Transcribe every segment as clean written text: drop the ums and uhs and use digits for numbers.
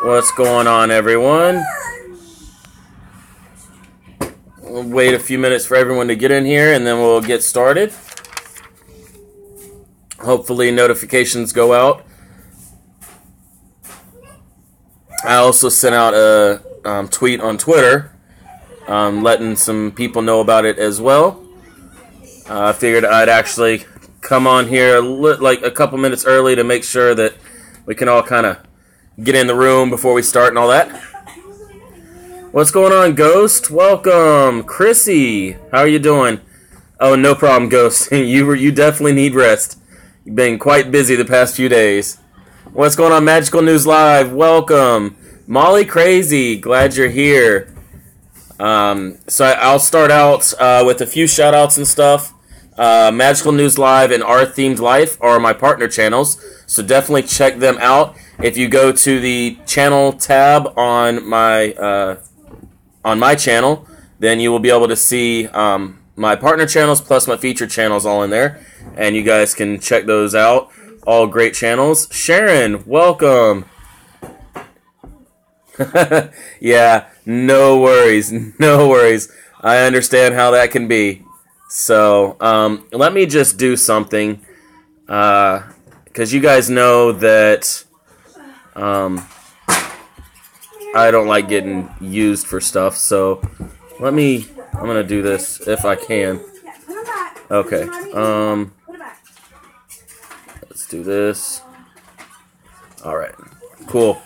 What's going on, everyone? We'll wait a few minutes for everyone to get in here, and then we'll get started. Hopefully notifications go out. I also sent out a tweet on Twitter letting some people know about it as well. I figured I'd actually come on here like a couple minutes early to make sure that we can all kind of get in the room before we start and all that. What's going on, Ghost? Welcome. Chrissy, how are you doing? Oh, no problem, Ghost. You definitely need rest. You've been quite busy the past few days. What's going on, Magical News Live? Welcome. Molly Crazy, glad you're here. So I'll start out with a few shout-outs and stuff. Magical News Live and Our Themed Life are my partner channels, so definitely check them out. If you go to the channel tab on my channel, then you will be able to see my partner channels plus my featured channels all in there, and you guys can check those out. All great channels. Sharon, welcome. Yeah, no worries, no worries. I understand how that can be. So, let me just do something, because you guys know that I don't like getting used for stuff, so I'm going to do this if I can. Okay, let's do this. Alright, cool.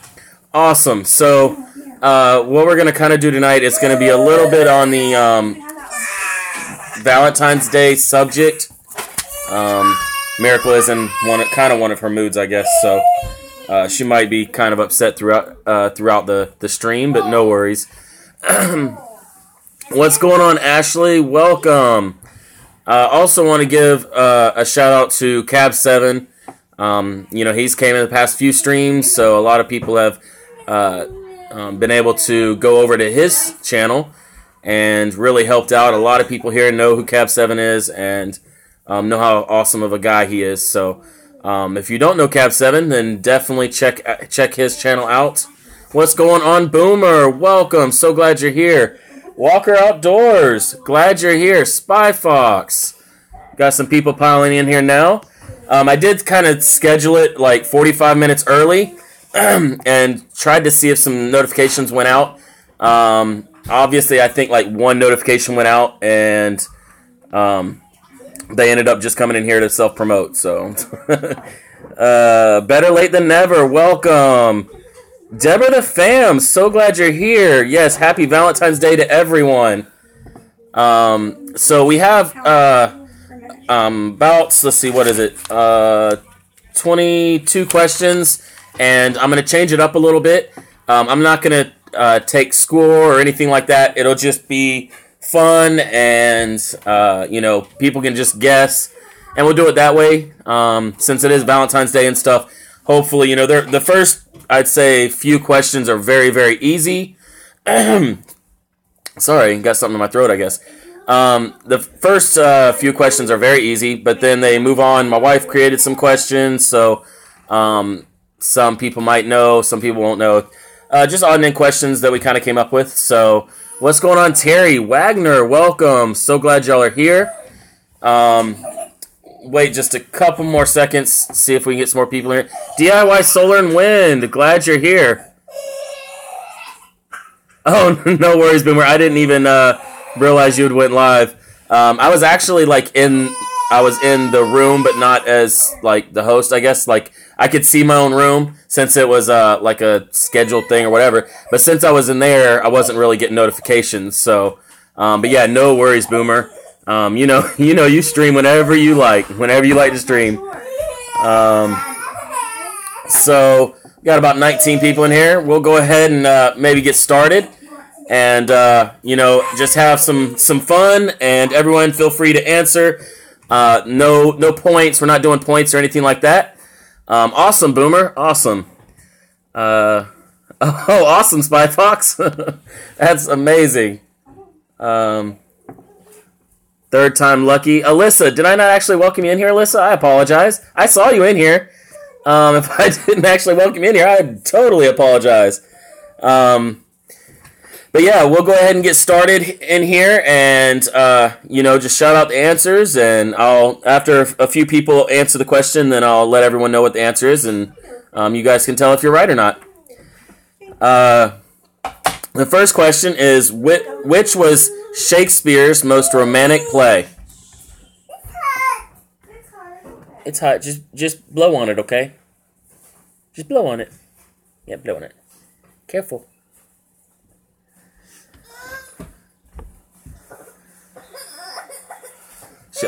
Awesome. So, what we're going to kind of do tonight is going to be a little bit on the Valentine's Day subject. Miracle is in kind of one of her moods, I guess, so she might be kind of upset throughout the stream, but no worries. What's going on, Ashley? Welcome. Also want to give a shout out to Cab7. He's came in the past few streams, so a lot of people have been able to go over to his channel and really helped out. A lot of people here know who Cab7 is and know how awesome of a guy he is. So if you don't know Cab7, then definitely check his channel out. What's going on, Boomer? Welcome. So glad you're here. Walker Outdoors. Glad you're here. Spy Fox. Got some people piling in here now. I did kind of schedule it like 45 minutes early and tried to see if some notifications went out. Obviously, I think like one notification went out, and they ended up just coming in here to self-promote. So, better late than never. Welcome. Deborah the Fam, so glad you're here. Yes, happy Valentine's Day to everyone. So we have about, let's see, what is it? 22 questions, and I'm going to change it up a little bit. I'm not going to take score or anything like that. It'll just be fun, and people can just guess, and we'll do it that way. Since it is Valentine's Day and stuff, hopefully, the first, I'd say, few questions are very, very easy. Sorry, got something in my throat, I guess. The first few questions are very easy, but then they move on. My wife created some questions, so some people might know, some people won't know. Just odd and end questions that we kind of came up with. So, what's going on, Terry Wagner? Welcome. So glad y'all are here. Wait just a couple more seconds, see if we can get some more people here. DIY Solar and Wind, glad you're here. Oh, no worries, Boomer. I didn't even realize you had went live. I was actually I was in the room, but not as like the host, I guess. Like I could see my own room since it was like a scheduled thing or whatever. But since I was in there, I wasn't really getting notifications. So, but yeah, no worries, Boomer. You stream whenever you like to stream. So got about 19 people in here. We'll go ahead and maybe get started, and just have some fun. And everyone, feel free to answer. No points. We're not doing points or anything like that. Awesome, Boomer. Awesome. Awesome, Spy Fox. That's amazing. Third time lucky. Alyssa, did I not actually welcome you in here, Alyssa? I apologize. I saw you in here. If I didn't actually welcome you in here, I totally apologize. But yeah, we'll go ahead and get started in here, and just shout out the answers, and after a few people answer the question, then I'll let everyone know what the answer is, and you guys can tell if you're right or not. The first question is, which was Shakespeare's most romantic play? It's hot. Just blow on it, okay? Just blow on it. Yeah, blow on it. Careful.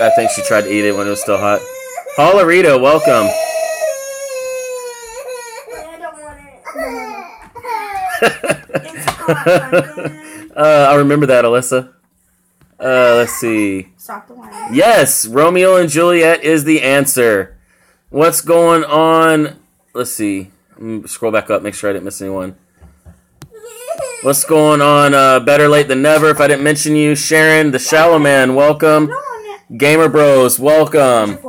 I think she tried to eat it when it was still hot. Paula Rita, welcome. I don't want it. It's hot. I remember that, Alyssa. Let's see. Stop the line. Yes, Romeo and Juliet is the answer. What's going on? Let's see. Scroll back up, make sure I didn't miss anyone. What's going on? Better late than never. If I didn't mention you, Sharon, the Shallow Man, welcome. Gamer Bros, welcome.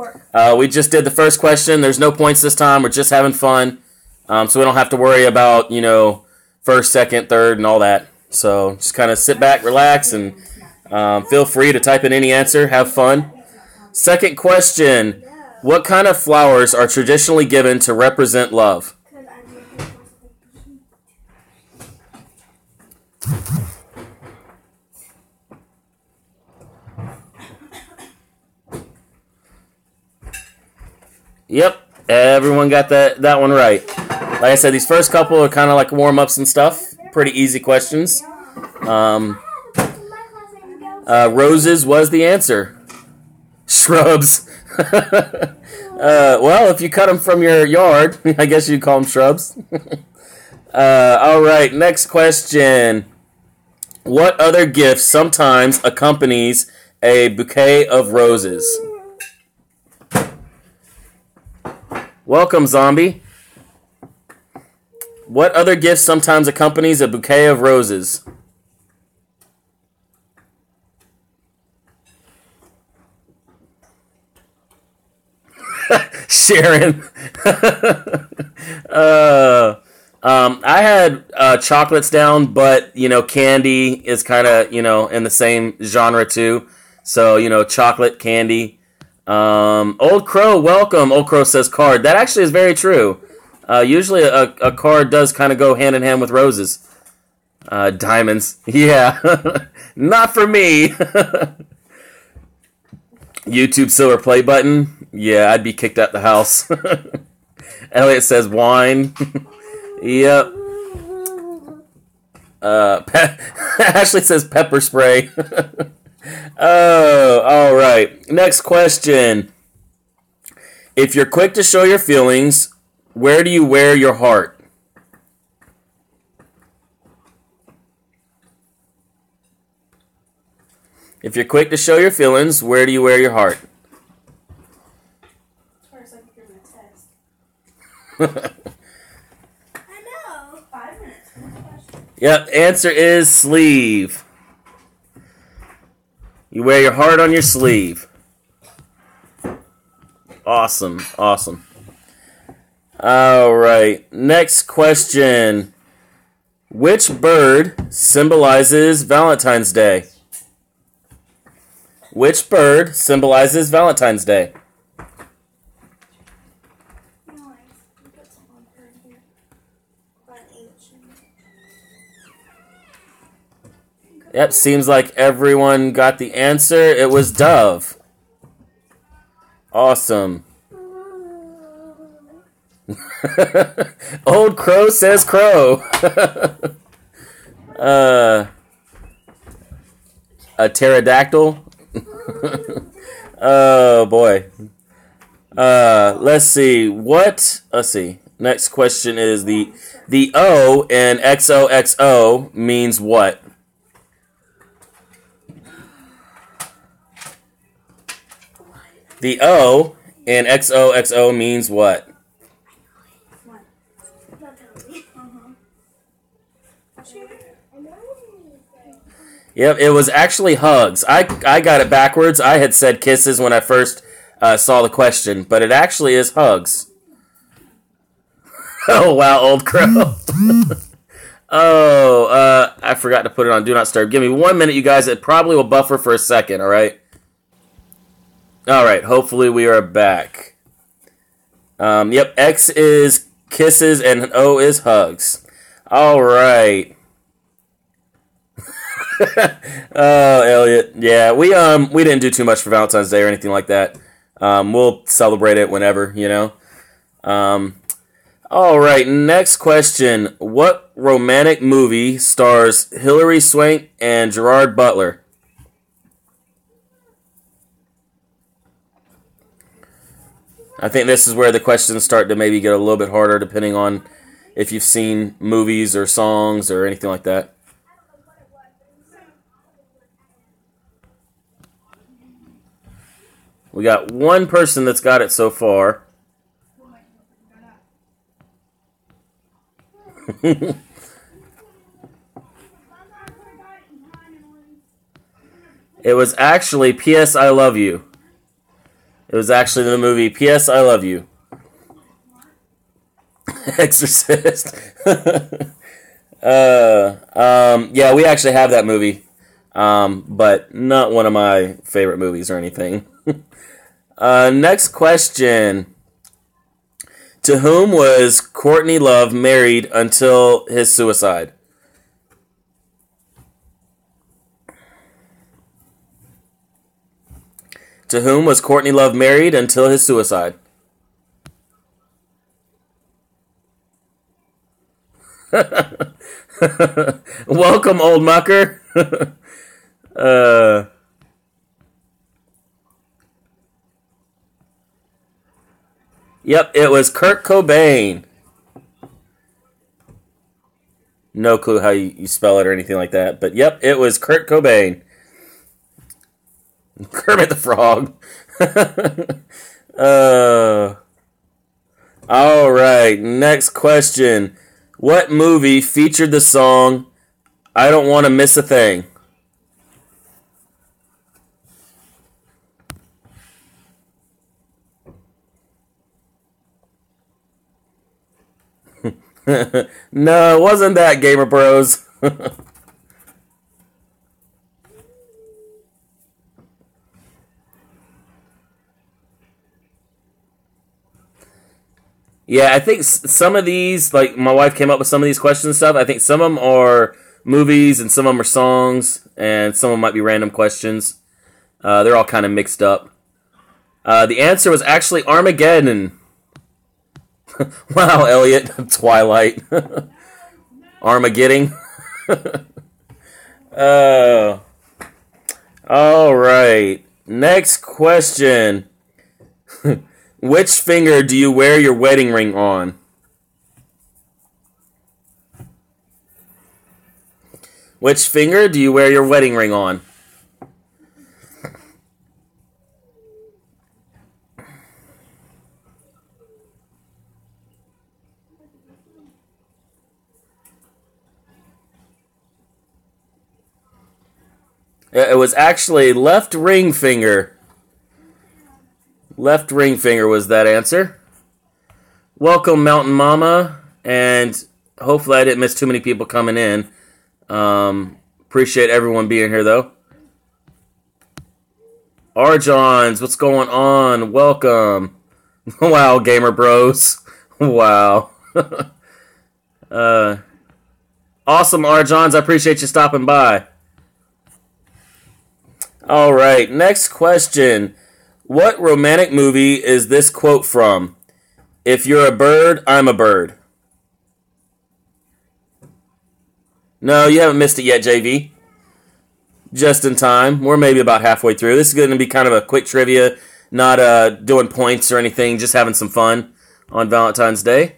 We just did the first question. There's no points this time. We're just having fun. So we don't have to worry about, first, second, third, and all that. So just kind of sit back, relax, and feel free to type in any answer. Have fun. Second question. What kind of flowers are traditionally given to represent love? Yep, everyone got that one right. Like I said, these first couple are kind of like warm-ups and stuff. Pretty easy questions. Roses was the answer. Shrubs. Well, if you cut them from your yard, I guess you'd call them shrubs. All right, next question. What other gift sometimes accompanies a bouquet of roses? Welcome, zombie. What other gift sometimes accompanies a bouquet of roses? Sharon. I had chocolates down, but, candy is kind of, in the same genre too. So, chocolate, candy. Old Crow, welcome. Old Crow says card. That actually is very true. Usually a card does kind of go hand in hand with roses. Diamonds. Yeah. Not for me. YouTube silver play button. Yeah, I'd be kicked out the house. Elliot says wine. Yep. Ashley says pepper spray. Oh, all right. Next question. If you're quick to show your feelings, where do you wear your heart? If you're quick to show your feelings, where do you wear your heart? As far as like if you're gonna text. I know. 5 minutes. Yep, answer is sleeve. You wear your heart on your sleeve. Awesome, awesome. All right, next question. Which bird symbolizes Valentine's Day? Which bird symbolizes Valentine's Day? Yep, seems like everyone got the answer. It was dove. Awesome. Old Crow says crow. A pterodactyl. Oh boy. Let's see. Let's see. Next question is the O in XOXO means what? The O in XOXO means what? Yep, it was actually hugs. I got it backwards. I had said kisses when I first saw the question, but it actually is hugs. Oh wow, old crow. I forgot to put it on Do Not Disturb. Give me 1 minute, you guys. It probably will buffer for a second. All right. All right. Hopefully we are back. Yep. X is kisses and O is hugs. All right. Oh, Elliot. Yeah, we didn't do too much for Valentine's Day or anything like that. We'll celebrate it whenever, you know. All right, next question. What romantic movie stars Hilary Swank and Gerard Butler? I think this is where the questions start to maybe get a little bit harder depending on if you've seen movies or songs or anything like that. We got one person that's got it so far. It was actually P.S. I Love You. It was actually the movie P.S. I Love You. Exorcist. Yeah, we actually have that movie. But not one of my favorite movies or anything. Next question. To whom was Courtney Love married until his suicide? To whom was Courtney Love married until his suicide? Welcome, old mucker. Yep, it was Kurt Cobain. No clue how you spell it or anything like that. But yep, it was Kurt Cobain. Kermit the Frog. All right, next question. What movie featured the song I Don't Want to Miss a Thing? No, it wasn't that, Gamer Bros. Yeah, I think some of these, like my wife came up with some of these questions and stuff. I think some of them are movies and some of them are songs, and some of them might be random questions. They're all kind of mixed up. The answer was actually Armageddon. Wow, Elliot. Twilight. Armageddon. All right. Next question. Which finger do you wear your wedding ring on? Which finger do you wear your wedding ring on? It was actually left ring finger. Left ring finger was that answer. Welcome, Mountain Mama, and hopefully I didn't miss too many people coming in. Appreciate everyone being here, though. Arjons, what's going on? Welcome. Wow, Gamer Bros. Wow. Awesome, Arjons. I appreciate you stopping by. All right, next question. What romantic movie is this quote from? If you're a bird, I'm a bird. No, you haven't missed it yet, JV. Just in time. We're maybe about halfway through. This is going to be kind of a quick trivia, not doing points or anything, just having some fun on Valentine's Day.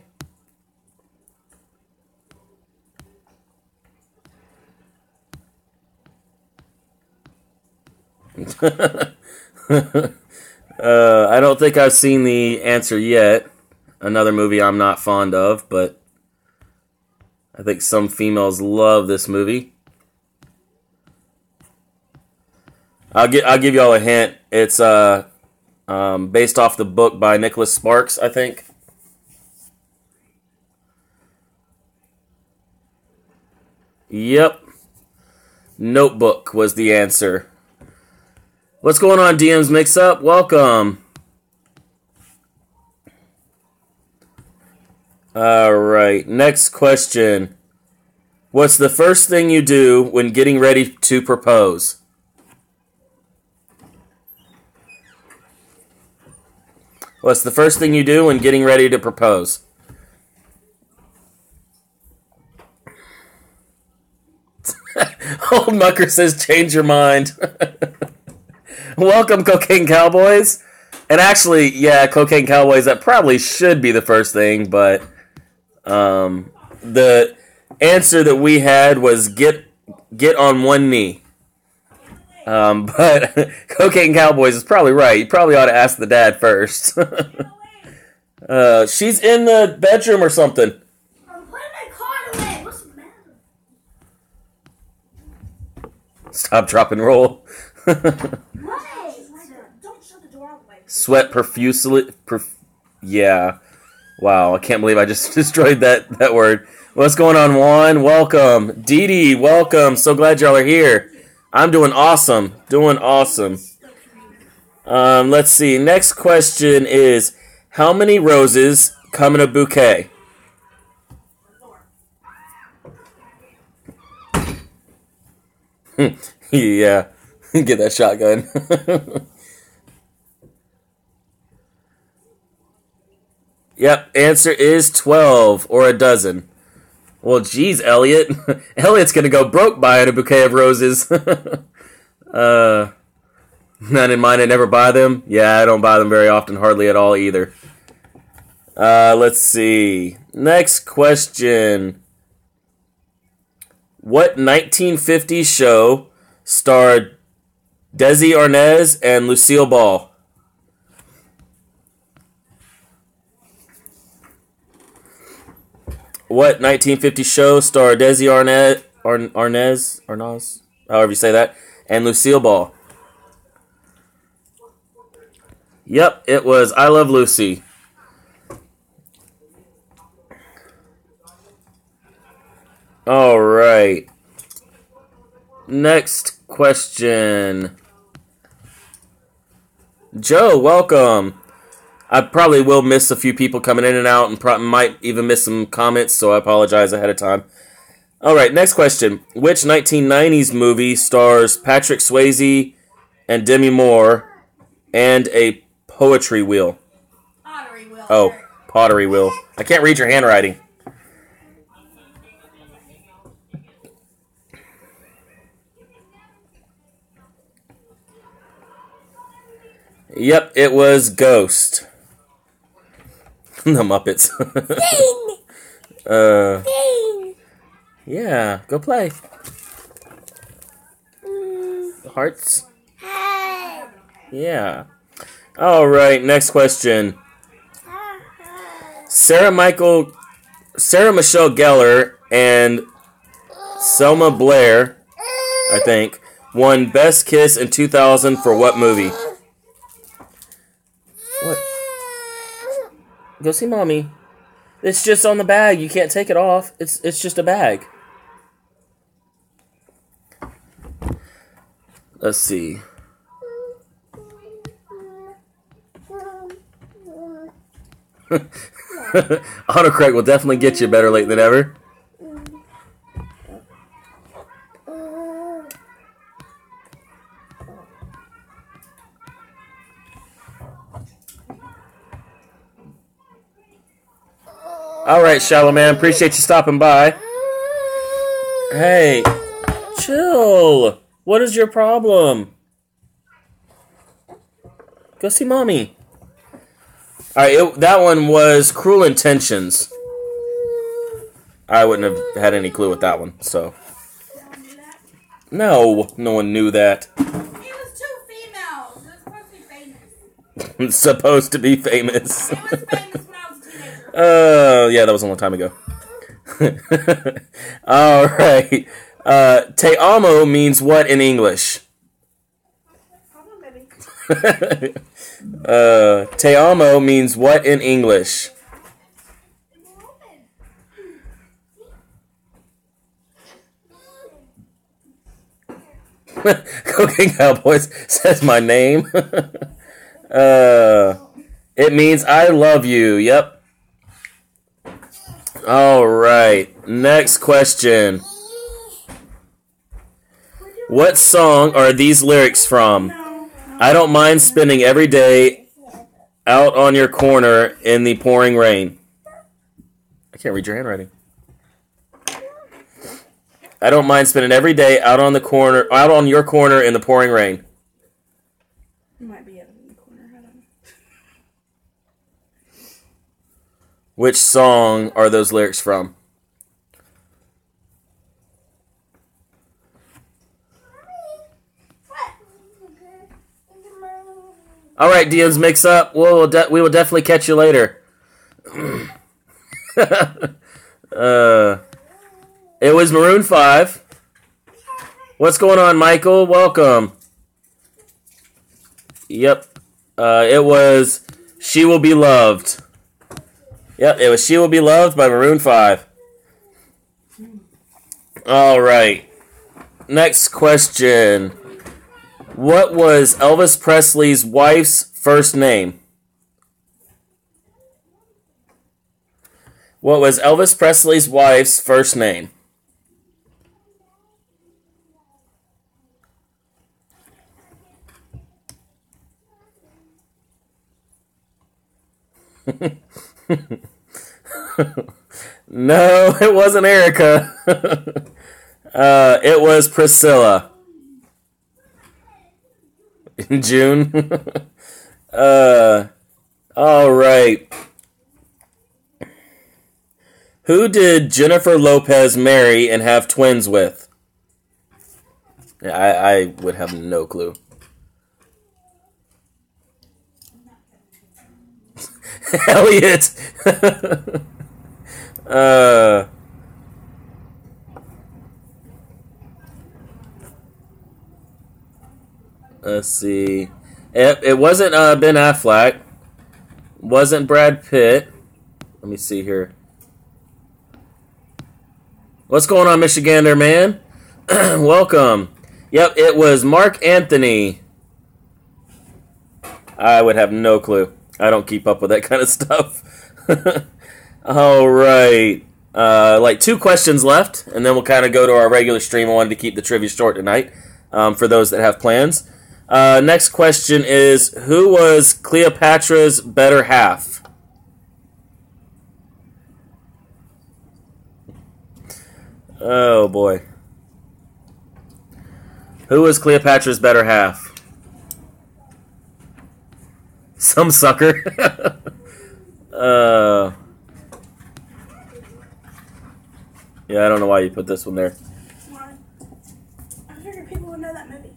I don't think I've seen the answer yet. Another movie I'm not fond of, but I think some females love this movie. I'll give y'all a hint. It's based off the book by Nicholas Sparks, I think. Yep. Notebook was the answer. What's going on, DMs Mix Up? Welcome. Alright, next question. What's the first thing you do when getting ready to propose? What's the first thing you do when getting ready to propose? Old Mucker says, change your mind. Welcome, Cocaine Cowboys. And actually, yeah, Cocaine Cowboys, that probably should be the first thing, but the answer that we had was get on one knee. But Cocaine Cowboys is probably right. You probably ought to ask the dad first. She's in the bedroom or something. I'm putting my card away. What's the matter? Stop, drop, and roll. Don't shut the door all the way. Sweat profusely. Yeah. Wow, I can't believe I just destroyed that word. What's going on, Juan? Welcome. Dee Dee, welcome. So glad y'all are here. I'm doing awesome. Let's see. Next question is, how many roses come in a bouquet? Yeah. Get that shotgun. Yep, answer is 12 or a dozen. Well, geez, Elliot. Elliot's gonna go broke buying a bouquet of roses. None in mine, I never buy them. Yeah, I don't buy them very often, hardly at all either. Let's see. Next question. What 1950s show starred Desi Arnaz and Lucille Ball? What 1950 show starred Desi Arnaz, however you say that, and Lucille Ball? Yep, it was I Love Lucy. All right. Next question. Joe, welcome. I probably will miss a few people coming in and out and might even miss some comments, so I apologize ahead of time. All right, next question. Which 1990s movie stars Patrick Swayze and Demi Moore and a poetry wheel? Pottery wheel. Oh, pottery wheel. I can't read your handwriting. Yep, it was Ghost. The Muppets. Ding! Ding! Yeah, go play. Hearts? Hey! Yeah. All right, next question. Sarah Michelle Gellar and Selma Blair, I think, won Best Kiss in 2000 for what movie? What? Go see mommy. It's just on the bag. You can't take it off. It's just a bag. Let's see. Autocorrect will definitely get you better late than ever. All right, Shallow Man. Appreciate you stopping by. Hey, chill. What is your problem? Go see mommy. All right, that one was Cruel Intentions. I wouldn't have had any clue with that one, so. No one knew that. It was two females. It was Supposed supposed to be famous. to be famous. It was famous when I was a teenager. Yeah, that was a long time ago. All right. Te amo means what in English? Hold on, baby. Te amo means what in English? Cocaine Cowboys says my name. It means I love you. Yep. All right. Next question. What song are these lyrics from? I don't mind spending every day out on your corner in the pouring rain. I can't read your handwriting. I don't mind spending every day out on your corner in the pouring rain. You might be out in the corner. I don't know. Which song are those lyrics from? All right, DMs, mix up. We will definitely catch you later. It was Maroon 5. What's going on, Michael? Welcome. Yep. It was She Will Be Loved. Yep, it was She Will Be Loved by Maroon 5. All right. Next question. What was Elvis Presley's wife's first name? What was Elvis Presley's wife's first name? No, it wasn't Erica. It was Priscilla. In June. All right. Who did Jennifer Lopez marry and have twins with? I would have no clue. Elliot. Let's see. It wasn't Ben Affleck. Wasn't Brad Pitt. Let me see here. What's going on, Michigander, man? Welcome. Yep, it was Mark Anthony. I would have no clue. I don't keep up with that kind of stuff. All right. Like 2 questions left, and then we'll kind of go to our regular stream. I wanted to keep the trivia short tonight for those that have plans. Next question is, who was Cleopatra's better half? Oh, boy. Who was Cleopatra's better half? Some sucker. Yeah, I don't know why you put this one there. Why? I figured people would know that movie.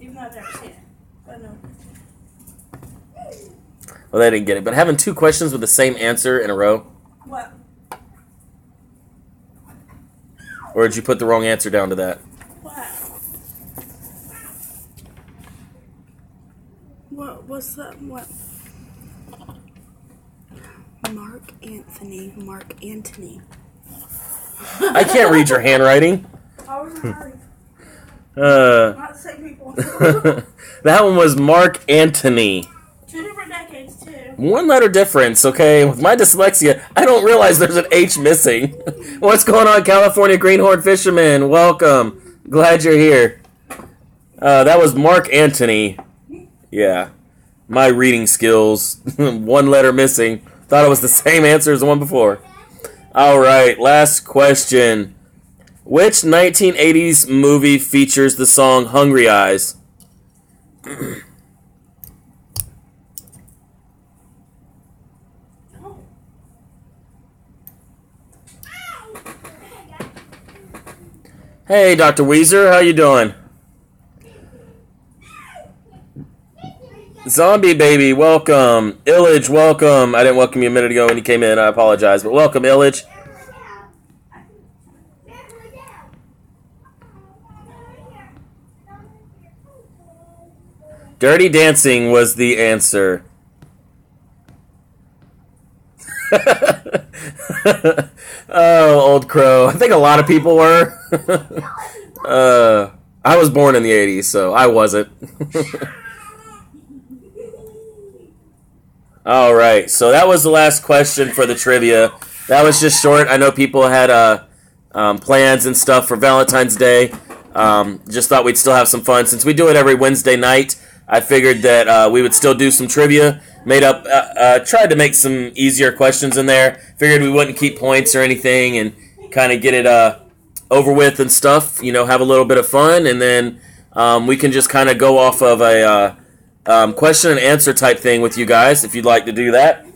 Even though I've never seen it. But no. Well, they didn't get it. But having 2 questions with the same answer in a row? What? Or did you put the wrong answer down to that? What's that? What? Mark Anthony. I can't read your handwriting. I was in a hurry. Not the same people. That one was Mark Antony. 2 different decades, too. 1 letter difference, okay? With my dyslexia, I don't realize there's an H missing. What's going on, California Greenhorn Fisherman? Welcome. Glad you're here. That was Mark Antony. Yeah. My reading skills. 1 letter missing. Thought it was the same answer as the one before. All right, last question. Which 1980s movie features the song Hungry Eyes? Hey, Dr. Weezer, how you doing? Zombie Baby, welcome. Illage, welcome. I didn't welcome you a minute ago when you came in. I apologize, but welcome, Illage. Dirty Dancing was the answer. Oh, old crow. I think a lot of people were. I was born in the 80s, so I wasn't. All right, so that was the last question for the trivia. That was just short. I know people had plans and stuff for Valentine's Day. Just thought we'd still have some fun. Since we do it every Wednesday night, I figured that we would still do some trivia. Tried to make some easier questions in there. Figured we wouldn't keep points or anything and kind of get it over with and stuff. You know, have a little bit of fun, and then we can just kind of go off of a question and answer type thing with you guys if you'd like to do that.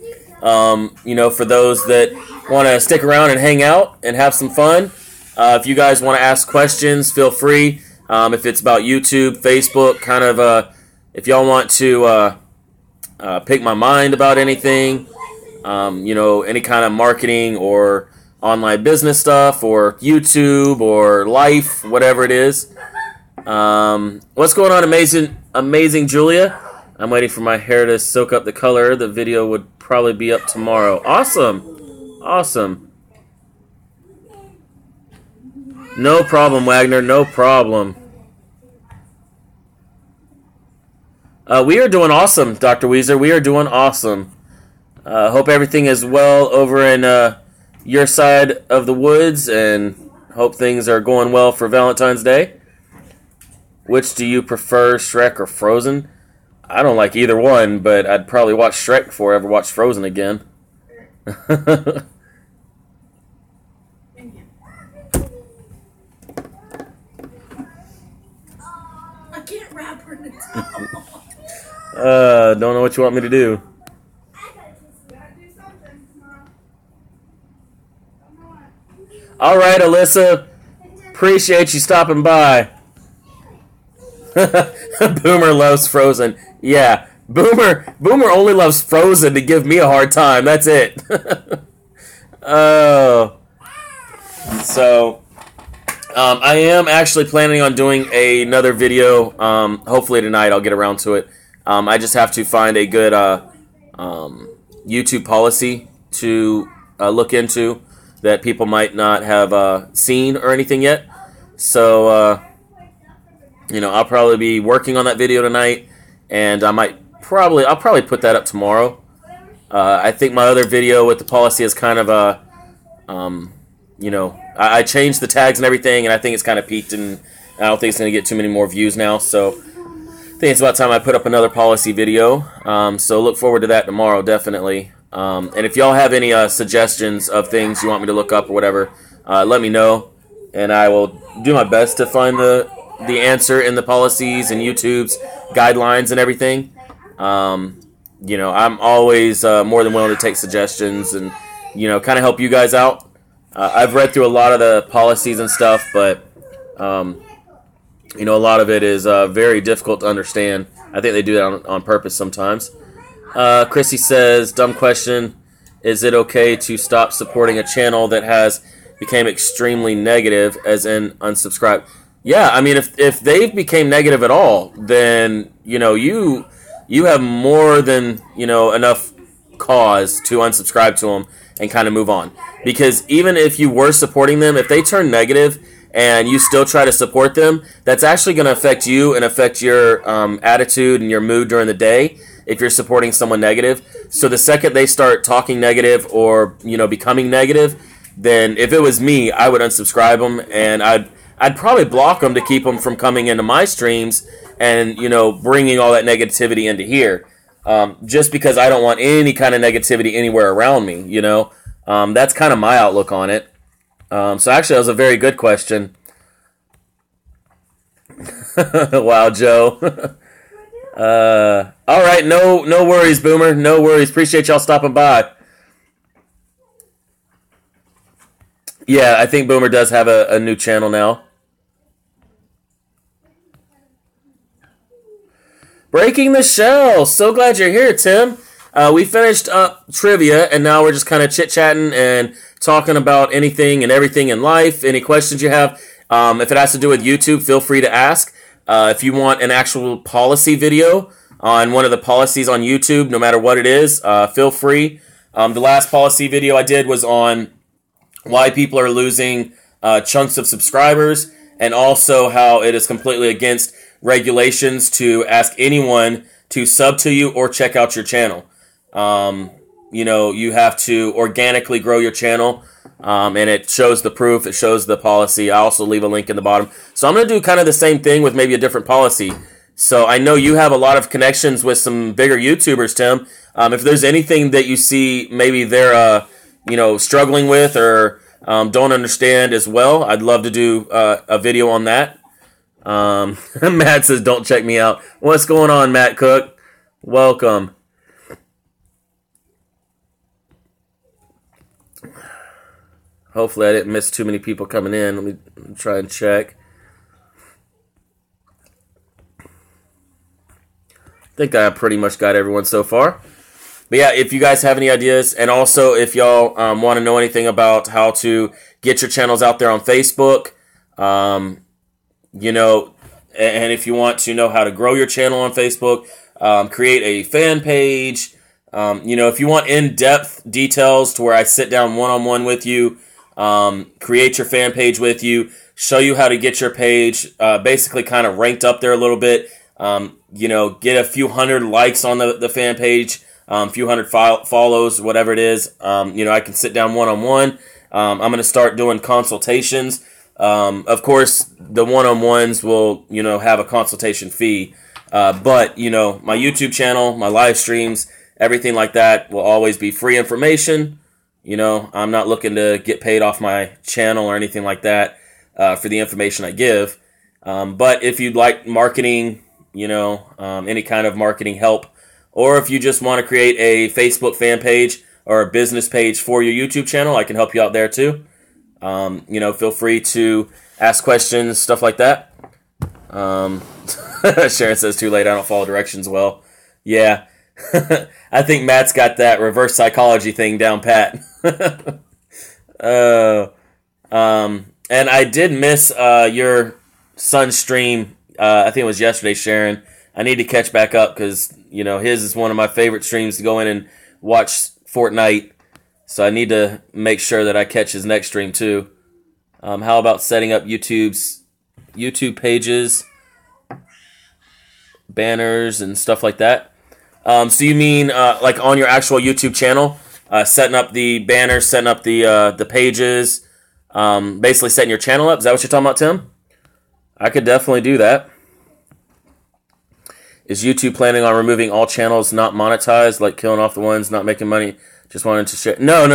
You know, for those that want to stick around and hang out and have some fun. If you guys want to ask questions, feel free. If it's about YouTube, Facebook, kind of if y'all want to pick my mind about anything, you know, any kind of marketing or online business stuff or YouTube or life, whatever it is. What's going on, amazing Julia? I'm waiting for my hair to soak up the color. The video would probably be up tomorrow. Awesome. No problem, Wagner. No problem. We are doing awesome, Dr. Weezer. We are doing awesome. Hope everything is well over in your side of the woods, and hope things are going well for Valentine's Day. Which do you prefer, Shrek or Frozen? I don't like either one, but I'd probably watch Shrek before I ever watch Frozen again. I can't wrap her in a towel. Don't know what you want me to do. All right, Alyssa. Appreciate you stopping by. Boomer loves Frozen. Yeah, Boomer only loves Frozen to give me a hard time. That's it. Oh. So, I am actually planning on doing another video. Hopefully tonight I'll get around to it. I just have to find a good YouTube policy to look into that people might not have seen or anything yet. So, you know, I'll probably be working on that video tonight, and I'll probably put that up tomorrow. I think my other video with the policy is kind of a, you know, I changed the tags and everything, and I think it's kind of peaked, and I don't think it's going to get too many more views now. So I think it's about time I put up another policy video. So look forward to that tomorrow, definitely. And if y'all have any suggestions of things you want me to look up or whatever, let me know, and I will do my best to find the answer in the policies and YouTube's guidelines and everything. You know, I'm always more than willing to take suggestions and, you know, kind of help you guys out. I've read through a lot of the policies and stuff, but, you know, a lot of it is very difficult to understand. I think they do that on purpose sometimes. Chrissy says, dumb question, is it okay to stop supporting a channel that has became extremely negative, as in unsubscribe? Yeah, I mean, if they've became negative at all, then, you know, you have more than, you know, enough cause to unsubscribe to them and kind of move on. Because even if you were supporting them, if they turn negative and you still try to support them, that's actually going to affect you and affect your attitude and your mood during the day if you're supporting someone negative. So the second they start talking negative or, you know, becoming negative, then if it was me, I would unsubscribe them, and I'd probably block them to keep them from coming into my streams and, you know, bringing all that negativity into here. Just because I don't want any kind of negativity anywhere around me, you know. That's kind of my outlook on it. So actually, that was a very good question. Wow, Joe. All right, no worries, Boomer. No worries. Appreciate y'all stopping by. Yeah, I think Boomer does have a new channel now. Breaking the shell. So glad you're here, Tim. We finished up trivia, and now we're just kind of chit-chatting and talking about anything and everything in life. Any questions you have, if it has to do with YouTube, feel free to ask. If you want an actual policy video on one of the policies on YouTube, no matter what it is, feel free. The last policy video I did was on why people are losing chunks of subscribers, and also how it is completely against regulations to ask anyone to sub to you or check out your channel. You have to organically grow your channel, and it shows the proof, it shows the policy. I also leave a link in the bottom. So I'm going to do kind of the same thing with maybe a different policy. So I know you have a lot of connections with some bigger YouTubers, Tim. If there's anything that you see maybe they're struggling with or don't understand as well, I'd love to do a video on that. Matt says, don't check me out. What's going on, Matt Cook? Welcome. Hopefully I didn't miss too many people coming in. Let me try and check. I think I pretty much got everyone so far. But yeah, if you guys have any ideas, and also if y'all want to know anything about how to get your channels out there on Facebook, and if you want to know how to grow your channel on Facebook, create a fan page, if you want in-depth details to where I sit down one-on-one with you, create your fan page with you, show you how to get your page basically kind of ranked up there a little bit, get a few hundred likes on the fan page, a few hundred follows, whatever it is. I can sit down one-on-one. I'm going to start doing consultations. Of course, the one-on-ones will, have a consultation fee. But my YouTube channel, my live streams, everything like that will always be free information. I'm not looking to get paid off my channel or anything like that for the information I give. But if you'd like marketing, any kind of marketing help, or if you just want to create a Facebook fan page or a business page for your YouTube channel, I can help you out there too. Feel free to ask questions, stuff like that. Sharon says, too late, I don't follow directions well. Yeah. I think Matt's got that reverse psychology thing down pat. And I did miss your son's stream. I think it was yesterday, Sharon. I need to catch back up because, his is one of my favorite streams to go in and watch Fortnite. So I need to make sure that I catch his next stream too. How about setting up YouTube pages, banners, and stuff like that? So you mean like on your actual YouTube channel, setting up the banners, setting up the pages, basically setting your channel up? Is that what you're talking about, Tim? I could definitely do that. Is YouTube planning on removing all channels not monetized, like killing off the ones not making money? Just wanted to share. No.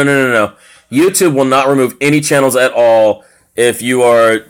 YouTube will not remove any channels at all if you are,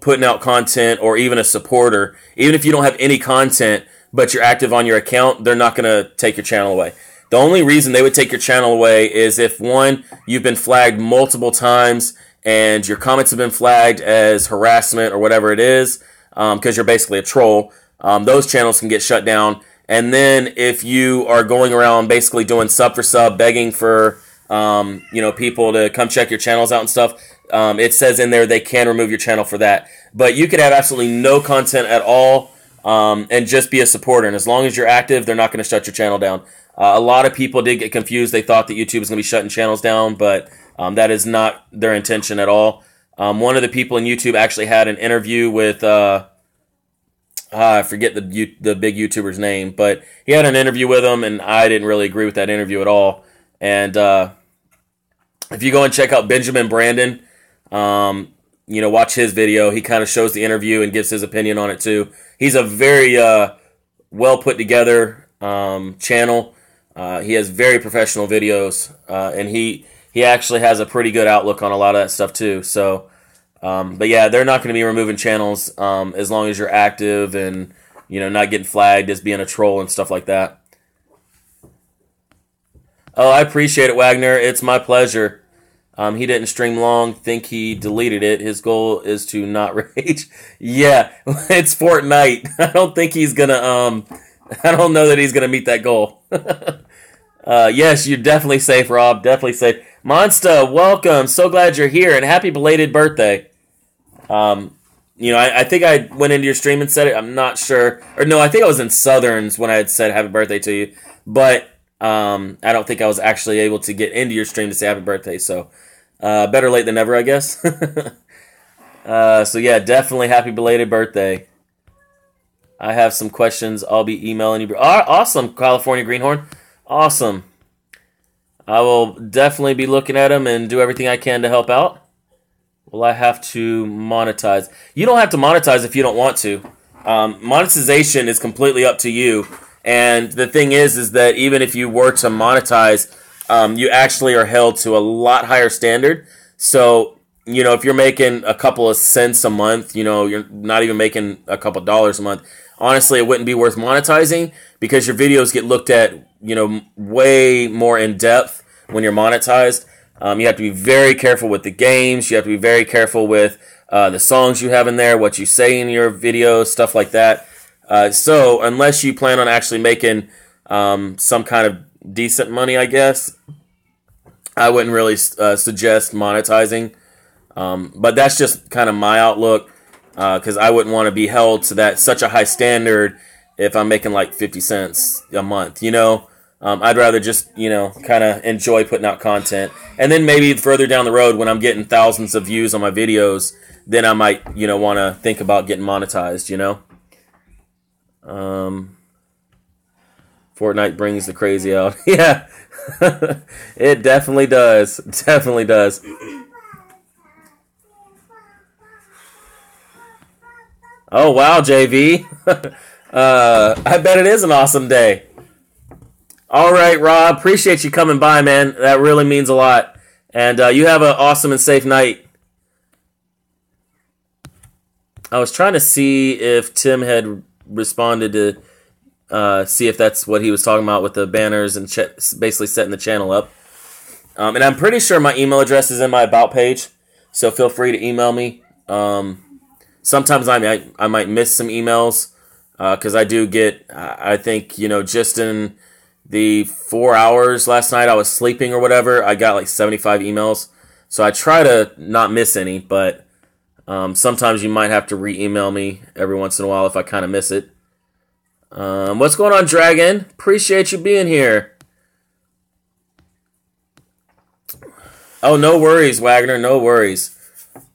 putting out content or even a supporter. Even if you don't have any content, but you're active on your account, they're not going to take your channel away. The only reason they would take your channel away is if, one, you've been flagged multiple times and your comments have been flagged as harassment or whatever it is, because you're basically a troll. Those channels can get shut down. And then if you are going around basically doing sub for sub, begging for people to come check your channels out and stuff, it says in there they can remove your channel for that. But you could have absolutely no content at all and just be a supporter. And as long as you're active, they're not going to shut your channel down. A lot of people did get confused. They thought that YouTube was going to be shutting channels down, but that is not their intention at all. One of the people in YouTube actually had an interview with... I forget the big YouTuber's name, but he had an interview with him, and I didn't really agree with that interview at all. And if you go and check out Benjamin Brandon, watch his video. He kind of shows the interview and gives his opinion on it too. He's a very well put together channel. He has very professional videos, and he actually has a pretty good outlook on a lot of that stuff too. So. But yeah, they're not going to be removing channels as long as you're active and not getting flagged as being a troll and stuff like that. Oh, I appreciate it, Wagner. It's my pleasure. He didn't stream long. Think he deleted it. His goal is to not rage. Yeah, it's Fortnite. I don't think he's gonna. I don't know that he's gonna meet that goal. Yes, you're definitely safe, Rob. Definitely safe. Monsta, welcome. So glad you're here, and happy belated birthday. I think I went into your stream and said it. I'm not sure. Or no, I think I was in Southerns when I had said happy birthday to you. But I don't think I was actually able to get into your stream to say happy birthday. So better late than never, I guess. So yeah, definitely happy belated birthday. I have some questions. I'll be emailing you. Awesome, California Greenhorn. Awesome. I will definitely be looking at them and do everything I can to help out. Will I have to monetize? You don't have to monetize if you don't want to. Monetization is completely up to you. And the thing is that even if you were to monetize, you actually are held to a lot higher standard. So, if you're making a couple of cents a month, you're not even making a couple dollars a month. Honestly, it wouldn't be worth monetizing because your videos get looked at, way more in depth when you're monetized. You have to be very careful with the games. You have to be very careful with the songs you have in there, what you say in your videos, stuff like that. So unless you plan on actually making some kind of decent money, I guess, I wouldn't really suggest monetizing. But that's just kind of my outlook because I wouldn't want to be held to such a high standard if I'm making like 50 cents a month, I'd rather just, kind of enjoy putting out content. And then maybe further down the road when I'm getting thousands of views on my videos, then I might, want to think about getting monetized, Fortnite brings the crazy out. Yeah, it definitely does. Definitely does. Oh, wow, JV. I bet it is an awesome day. All right, Rob. Appreciate you coming by, man. That really means a lot. And you have an awesome and safe night. I was trying to see if Tim had responded to see if that's what he was talking about with the banners and basically setting the channel up. And I'm pretty sure my email address is in my About page, so feel free to email me. Sometimes I might miss some emails because I do get, I think, just in the 4 hours last night I was sleeping or whatever, I got like 75 emails. So I try to not miss any, but sometimes you might have to re-email me every once in a while if I kind of miss it. What's going on, Dragon? Appreciate you being here. Oh, no worries, Wagner, no worries.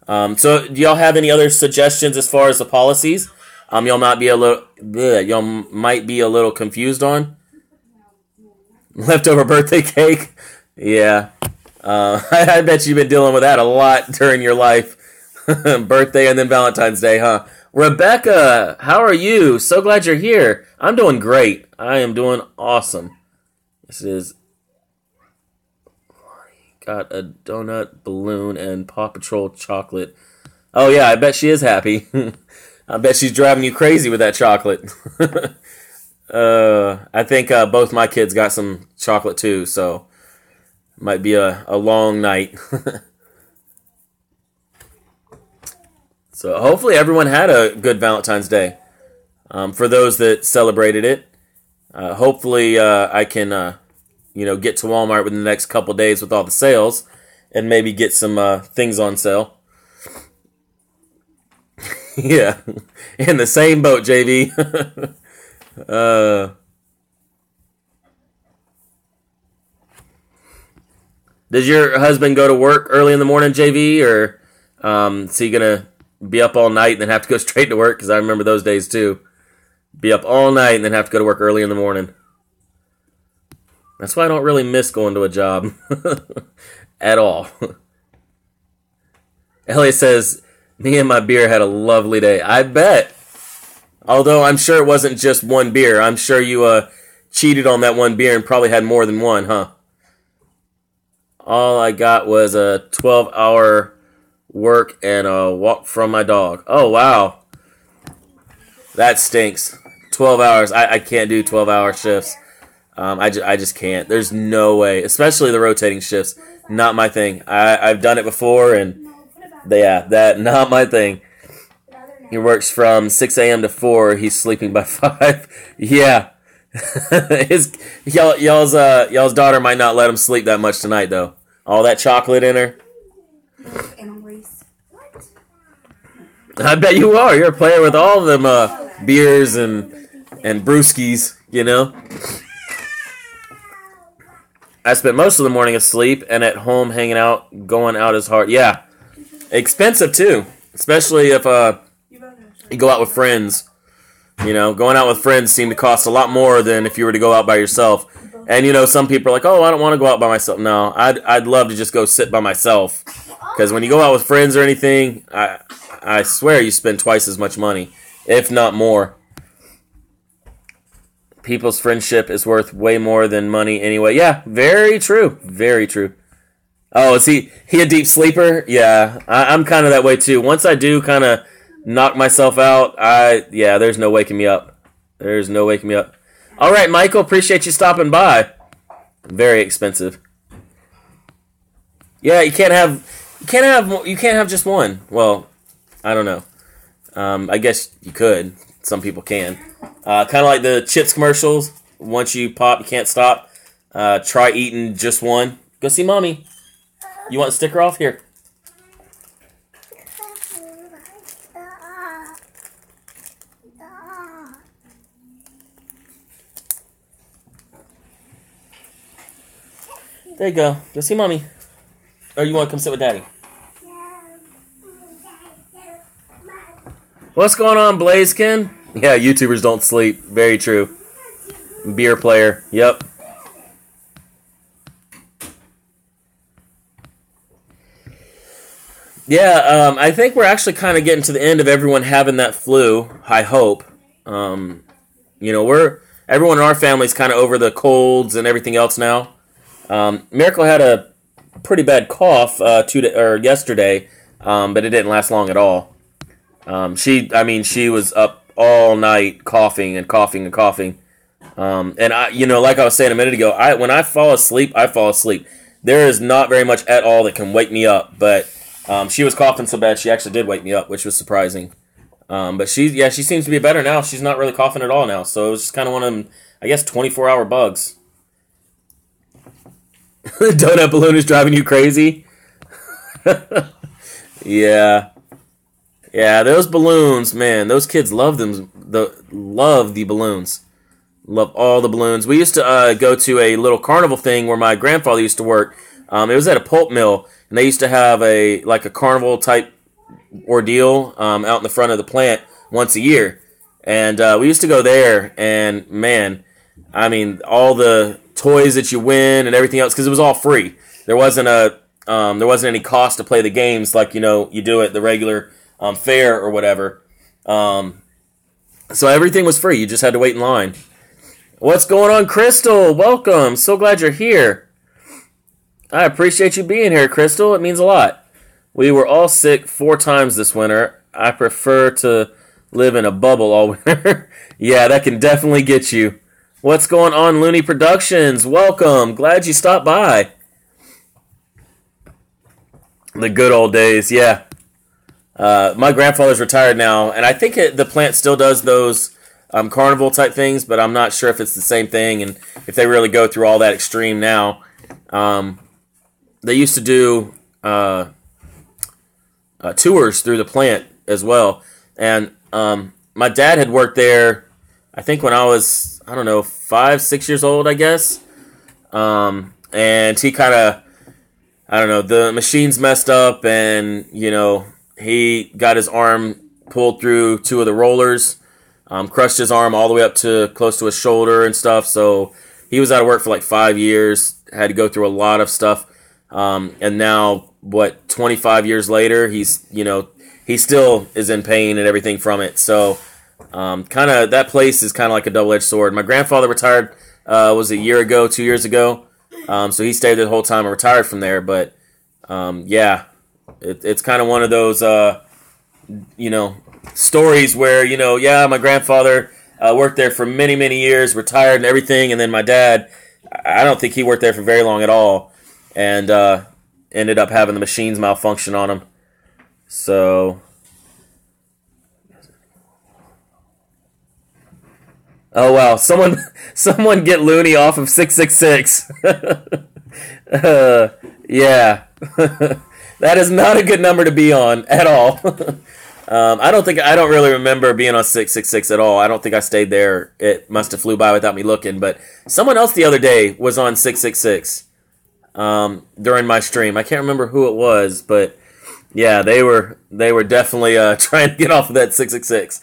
So do y'all have any other suggestions as far as the policies? Y'all might be a little confused on. Leftover birthday cake? Yeah. I bet you've been dealing with that a lot during your life. Birthday and then Valentine's Day, huh? Rebecca, how are you? So glad you're here. I'm doing great. I am doing awesome. This is... Got a donut, balloon, and Paw Patrol chocolate. Oh, yeah, I bet she is happy. I bet she's driving you crazy with that chocolate. I think both my kids got some chocolate too, so might be a long night. So hopefully everyone had a good Valentine's Day. For those that celebrated it, hopefully I can get to Walmart within the next couple days with all the sales and maybe get some things on sale. Yeah, in the same boat, JV. Does your husband go to work early in the morning, JV, or is he gonna be up all night and then have to go straight to work? Because I remember those days too. Be up all night and then have to go to work early in the morning. That's why I don't really miss going to a job at all. Elliot says, me and my beer had a lovely day. I bet. Although I'm sure it wasn't just one beer. I'm sure you cheated on that one beer and probably had more than one, huh? All I got was a 12-hour work and a walk from my dog. Oh, wow. That stinks. 12 hours. I can't do 12-hour shifts. I just can't. There's no way. Especially the rotating shifts. Not my thing. I've done it before, and that not my thing. He works from 6 a.m. to 4. He's sleeping by 5. Yeah. Y'all's daughter might not let him sleep that much tonight, though. All that chocolate in her. I bet you are. You're a player with all of them beers and brewskis, I spent most of the morning asleep and at home hanging out, going out as hard. Yeah, expensive too, especially if you go out with friends. You know, going out with friends seem to cost a lot more than if you were to go out by yourself. And you know, some people are like, "Oh, I don't want to go out by myself." No, I'd love to just go sit by myself, because when you go out with friends or anything, I swear you spend twice as much money, if not more. People's friendship is worth way more than money anyway. Yeah, very true. Very true. Oh, is he a deep sleeper? Yeah, I'm kind of that way too. Once I do kind of knock myself out, there's no waking me up. There's no waking me up. All right, Michael, appreciate you stopping by. Very expensive. Yeah, you can't have just one. Well, I don't know. I guess you could. Some people can. Kind of like the chips commercials. Once you pop, you can't stop. Try eating just one. Go see mommy. You want the sticker off? Here. There you go. Go see mommy. Or you want to come sit with daddy? What's going on, Blazekin? Yeah, YouTubers don't sleep. Very true. Beer player. Yep. Yeah, I think we're actually kind of getting to the end of everyone having that flu. I hope. You know, everyone in our family's kind of over the colds and everything else now. Miracle had a pretty bad cough yesterday, but it didn't last long at all. She was up all night coughing and coughing and coughing. And I, like I was saying a minute ago, when I fall asleep, I fall asleep. There is not very much at all that can wake me up, but she was coughing so bad she actually did wake me up, which was surprising. But she seems to be better now. She's not really coughing at all now, so it was just kind of one of them, I guess, 24-hour bugs. Donut balloon is driving you crazy? Yeah. Yeah, those balloons, man, those kids love them. Love the balloons. Love all the balloons. We used to go to a little carnival thing where my grandfather used to work. It was at a pulp mill, and they used to have a carnival type ordeal out in the front of the plant once a year. And we used to go there, and man, I mean, all the toys that you win and everything else, because it was all free. There wasn't any cost to play the games like you do at the regular fair or whatever. So everything was free. You just had to wait in line. What's going on, Crystal? Welcome. So glad you're here. I appreciate you being here, Crystal. It means a lot. We were all sick 4 times this winter. I prefer to live in a bubble all winter. Yeah, that can definitely get you. What's going on, Looney Productions? Welcome. Glad you stopped by. The good old days, yeah. My grandfather's retired now, and I think the plant still does those carnival type things, but I'm not sure if it's the same thing and if they really go through all that extreme now. They used to do tours through the plant as well, and my dad had worked there, I think when I was, 5, 6 years old, I guess. And he kind of, the machines messed up, and, he got his arm pulled through 2 of the rollers, crushed his arm all the way up to close to his shoulder and stuff. So he was out of work for like 5 years, had to go through a lot of stuff. And now, 25 years later, he still is in pain and everything from it. So, that place is kind of like a double-edged sword. My grandfather retired, was a year ago, 2 years ago. So he stayed there the whole time and retired from there. But, yeah, it's kind of one of those, stories where, my grandfather worked there for many, many years, retired and everything. And then my dad, I don't think he worked there for very long at all. And ended up having the machines malfunction on him. So, oh wow! Someone get Looney off of 666. Yeah, that is not a good number to be on at all. I don't really remember being on 666 at all. I don't think I stayed there. It must have flew by without me looking. But someone else the other day was on 666. during my stream. I can't remember who it was, but yeah, they were definitely trying to get off of that 666.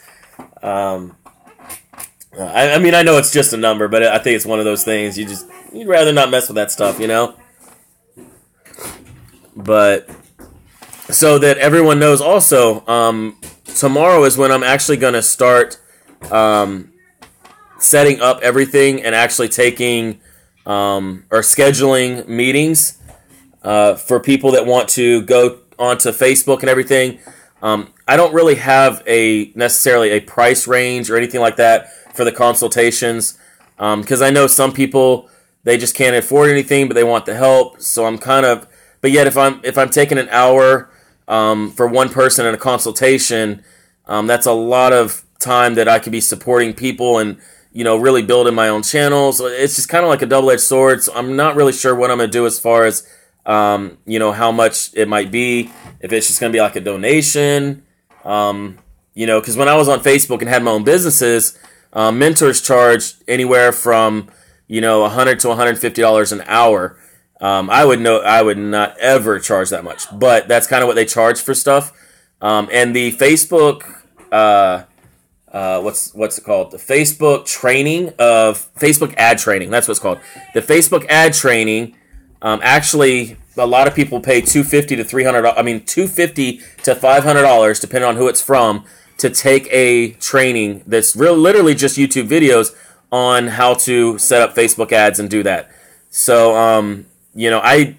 I mean, I know it's just a number, but I think it's one of those things you'd rather not mess with that stuff, you know? But so that everyone knows also, tomorrow is when I'm actually going to start setting up everything and actually taking or scheduling meetings for people that want to go onto Facebook and everything. I don't really have necessarily a price range or anything like that for the consultations, because I know some people, they just can't afford anything, but they want the help. So I'm kind of, but yet if I'm taking an hour for one person in a consultation, that's a lot of time that I could be supporting people and, you know, really building my own channels. It's just kind of like a double-edged sword. So I'm not really sure what I'm going to do as far as, you know, how much it might be. If it's just going to be like a donation, you know, because when I was on Facebook and had my own businesses, mentors charged anywhere from, you know, $100 to $150 an hour. I would not ever charge that much, but that's kind of what they charge for stuff. And the Facebook, what's it called? The Facebook Facebook ad training. That's what it's called. The Facebook ad training. Actually, a lot of people pay $250 to $500, depending on who it's from, to take a training that's literally just YouTube videos on how to set up Facebook ads and do that. So, you know, I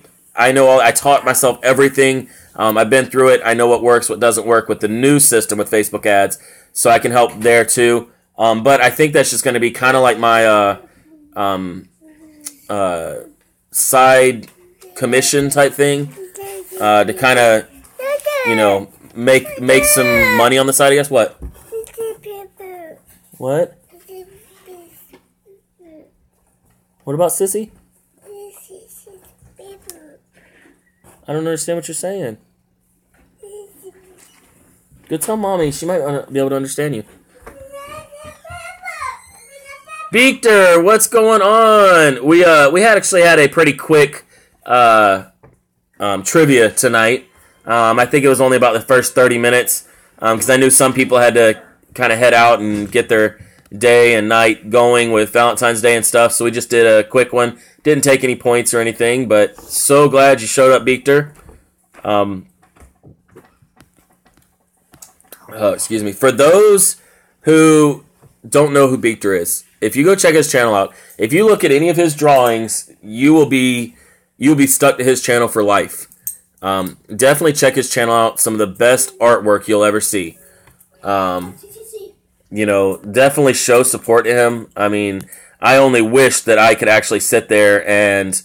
know I taught myself everything. I've been through it. I know what works, what doesn't work with the new system with Facebook ads, so I can help there too. But I think that's just going to be kind of like my side commission type thing, to kind of, you know, make some money on the side, I guess. What? What? What about Sissy? I don't understand what you're saying. Go tell Mommy. She might be able to understand you. Victor, what's going on? We actually had a pretty quick trivia tonight. I think it was only about the first 30 minutes, because I knew some people had to kind of head out and get their day and night going with Valentine's Day and stuff, so we just did a quick one. Didn't take any points or anything, but so glad you showed up, Victor. Excuse me. For those who don't know who Victor is, if you go check his channel out, if you look at any of his drawings, you'll be stuck to his channel for life. Definitely check his channel out. Some of the best artwork you'll ever see. You know, definitely show support to him. I mean, I only wish that I could actually sit there and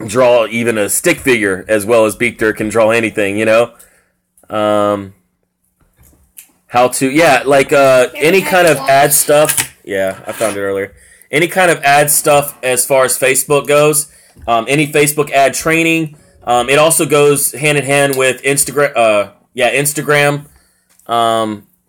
draw even a stick figure as well as Victor can draw anything, you know? Any kind of ad stuff. Yeah, I found it earlier. Any kind of ad stuff as far as Facebook goes. Any Facebook ad training. It also goes hand in hand with Instagram. Instagram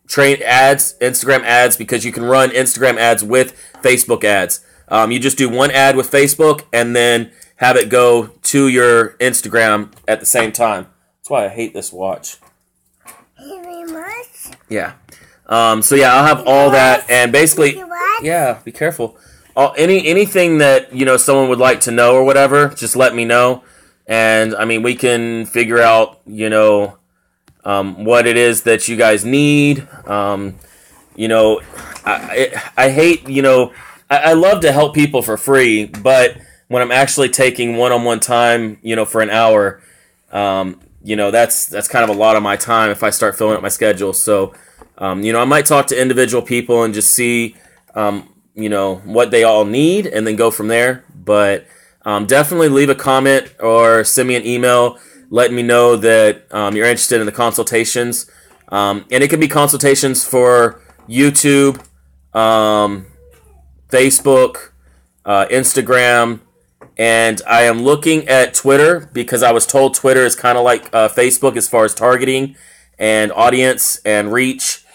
Instagram ads, because you can run Instagram ads with Facebook ads. You just do one ad with Facebook and then have it go to your Instagram at the same time. That's why I hate this watch. Yeah. So yeah, I'll have all that, and basically, yeah, be careful. Anything that, you know, someone would like to know or whatever, just let me know, and I mean, we can figure out, you know, what it is that you guys need. You know, I hate, you know, I love to help people for free, but when I'm actually taking one-on-one time, you know, for an hour, you know, that's kind of a lot of my time if I start filling up my schedule. So, you know, I might talk to individual people and just see, you know, what they all need and then go from there. But definitely leave a comment or send me an email letting me know that you're interested in the consultations. And it can be consultations for YouTube, Facebook, Instagram, and I am looking at Twitter because I was told Twitter is kind of like Facebook as far as targeting and audience and reach,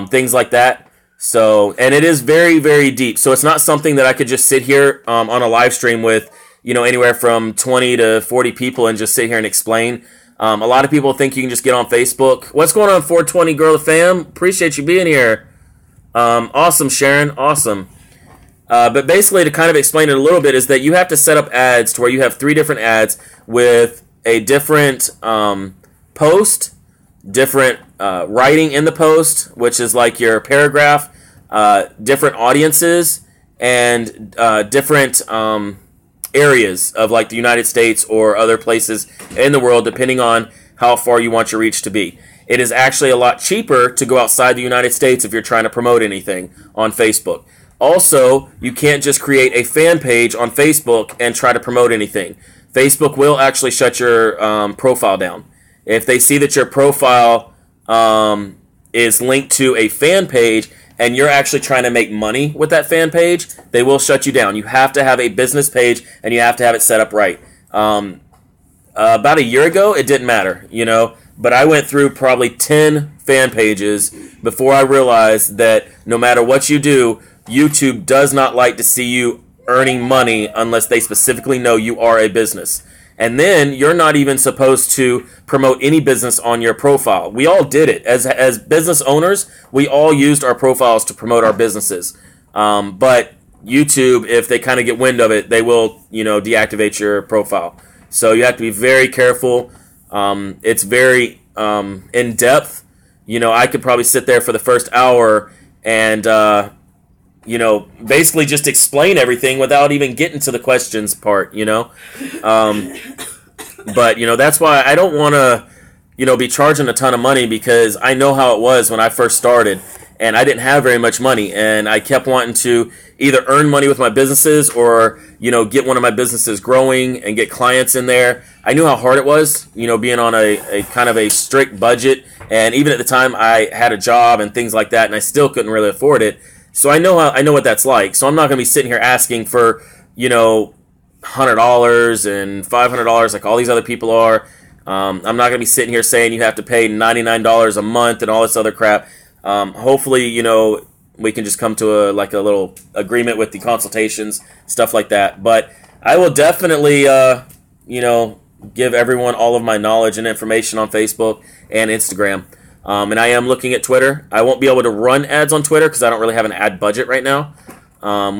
things like that. So, and it is very, very deep. So it's not something that I could just sit here on a live stream with, anywhere from 20 to 40 people and just sit here and explain. A lot of people think you can just get on Facebook. What's going on, 420 Girl Fam? Appreciate you being here. Awesome, Sharon. Awesome. But basically, to kind of explain it a little bit, is that you have to set up ads to where you have 3 different ads with a different post, different writing in the post, which is like your paragraph, different audiences, and different areas of like the United States or other places in the world, depending on how far you want your reach to be. It is actually a lot cheaper to go outside the United States if you're trying to promote anything on Facebook. Also, you can't just create a fan page on Facebook and try to promote anything. Facebook will actually shut your profile down. If they see that your profile is linked to a fan page and you're actually trying to make money with that fan page, they will shut you down. You have to have a business page and you have to have it set up right. About a year ago, it didn't matter, but I went through probably 10 fan pages before I realized that no matter what you do, YouTube does not like to see you earning money unless they specifically know you are a business. And then you're not even supposed to promote any business on your profile. We all did it. As business owners, we all used our profiles to promote our businesses. But YouTube, if they kind of get wind of it, they will, deactivate your profile. So you have to be very careful. It's very in-depth. I could probably sit there for the first hour and basically just explain everything without even getting to the questions part, But, that's why I don't want to, be charging a ton of money, because I know how it was when I first started and I didn't have very much money, and I kept wanting to either earn money with my businesses or, get one of my businesses growing and get clients in there. I knew how hard it was, being on a kind of a strict budget. And even at the time I had a job and things like that, and I still couldn't really afford it. So I know what that's like. So I'm not going to be sitting here asking for, $100 and $500 like all these other people are. I'm not going to be sitting here saying you have to pay $99 a month and all this other crap. Hopefully, we can just come to a little agreement with the consultations, stuff like that. But I will definitely, give everyone all of my knowledge and information on Facebook and Instagram. And I am looking at Twitter. I won't be able to run ads on Twitter because I don't really have an ad budget right now,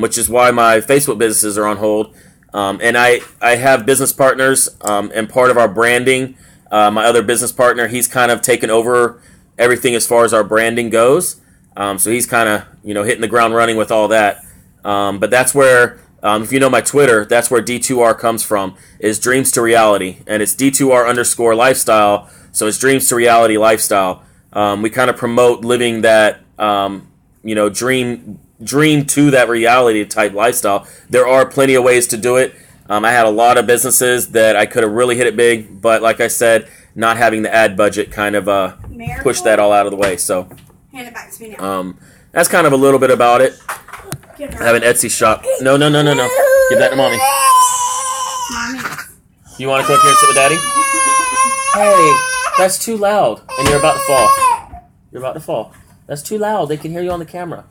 which is why my Facebook businesses are on hold. And I have business partners, and part of our branding, my other business partner, he's kind of taken over everything as far as our branding goes. So he's kind of, hitting the ground running with all that. But that's where, if you know my Twitter, that's where D2R comes from, is Dreams to Reality. And it's D2R_lifestyle, so it's Dreams to Reality lifestyle. We kind of promote living that, dream to that reality type lifestyle. There are plenty of ways to do it. I had a lot of businesses that I could have really hit it big, but like I said, not having the ad budget kind of pushed that all out of the way. So hand it back to me now. That's kind of a little bit about it. I have an Etsy shop. No. Give that to mommy. Mommy. You want to come up here and sit with daddy? Hey, that's too loud. And you're about to fall. You're about to fall. That's too loud. They can hear you on the camera.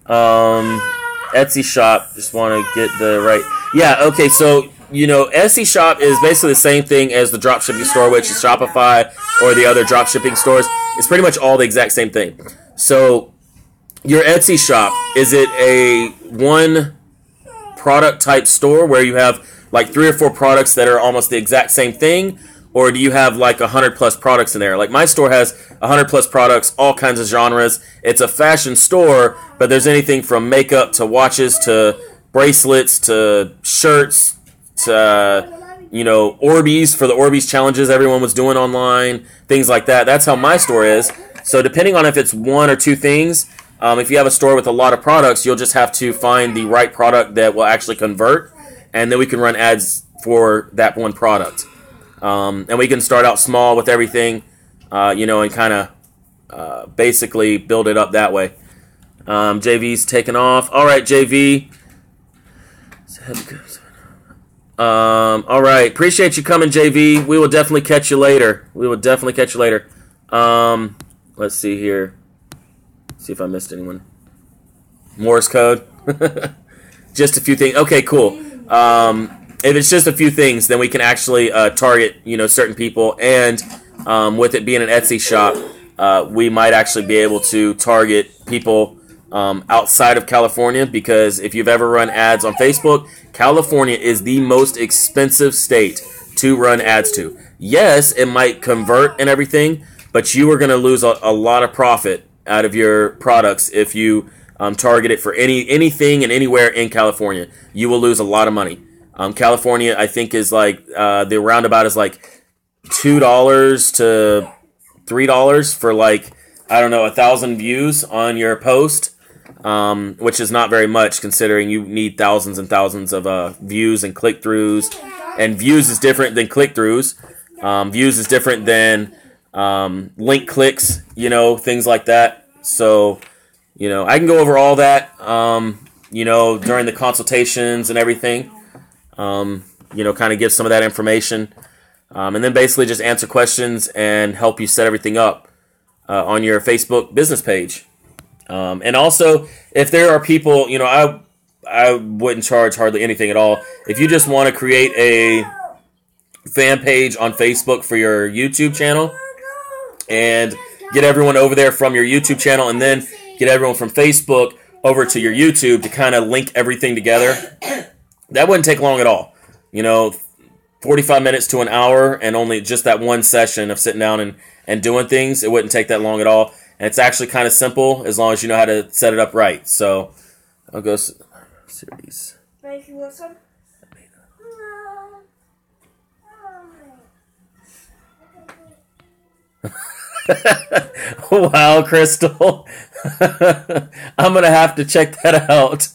Etsy shop. Just want to get the right. Yeah, okay, so, Etsy shop is basically the same thing as the dropshipping store, which is Shopify or the other dropshipping stores. It's pretty much all the exact same thing. So, your Etsy shop, is it a one product type store where you have like 3 or 4 products that are almost the exact same thing? Or do you have like 100 plus products in there? Like my store has 100 plus products, all kinds of genres. It's a fashion store, but there's anything from makeup to watches to bracelets to shirts to, Orbeez for the Orbeez challenges everyone was doing online, things like that. That's how my store is. So depending on if it's 1 or 2 things, if you have a store with a lot of products, you'll just have to find the right product that will actually convert, and then we can run ads for that one product. And we can start out small with everything, and kind of basically build it up that way. JV's taking off. All right, JV. All right. Appreciate you coming, JV. We will definitely catch you later. Let's see here. See if I missed anyone. Morse code. just a few things. Okay, cool. If it's just a few things, then we can actually target, certain people. And with it being an Etsy shop, we might actually be able to target people outside of California, because if you've ever run ads on Facebook, California is the most expensive state to run ads to. Yes, it might convert and everything, but you are going to lose a lot of profit out of your products if you target it for anything and anywhere in California. You will lose a lot of money. California, I think, is like the roundabout is like $2 to $3 for like, I don't know, 1,000 views on your post, which is not very much considering you need thousands and thousands of views and click-throughs. And views is different than click-throughs. Views is different than link clicks, things like that. So, I can go over all that, during the consultations and everything. Kind of give some of that information. And then basically just answer questions and help you set everything up on your Facebook business page. And also, if there are people, I wouldn't charge hardly anything at all. If you just want to create a fan page on Facebook for your YouTube channel and get everyone over there from your YouTube channel, and then get everyone from Facebook over to your YouTube to kind of link everything together, that wouldn't take long at all. 45 minutes to an hour, and only just that one session of sitting down and doing things, it wouldn't take that long at all. And it's actually kind of simple as long as you know how to set it up right. So I'll go series. Mike, you want some? Wow, Crystal. I'm going to have to check that out.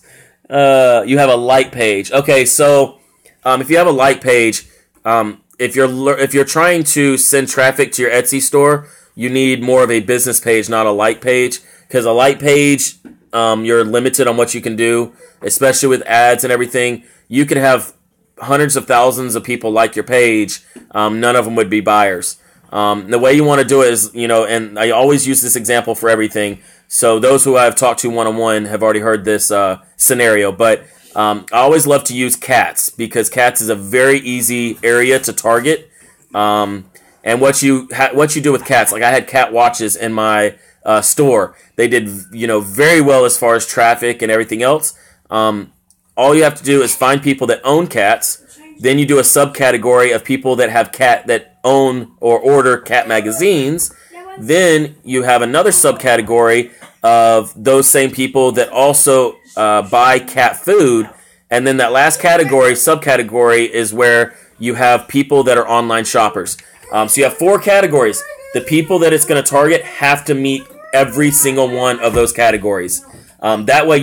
You have a like page. Okay, so if you have a like page, if you're trying to send traffic to your Etsy store, you need more of a business page, not a like page. Because a like page, you're limited on what you can do, especially with ads and everything. You could have hundreds of thousands of people like your page. None of them would be buyers. The way you want to do it is, and I always use this example for everything. So those who I've talked to one-on-one have already heard this scenario. But I always love to use cats, because cats is a very easy area to target. And what you do with cats, like I had cat watches in my store. They did very well as far as traffic and everything else. All you have to do is find people that own cats. Then you do a subcategory of people that have that own or order cat magazines. Then you have another subcategory of those same people that also buy cat food. And then that last subcategory, is where you have people that are online shoppers. So you have 4 categories. The people that it's going to target have to meet every single one of those categories. That way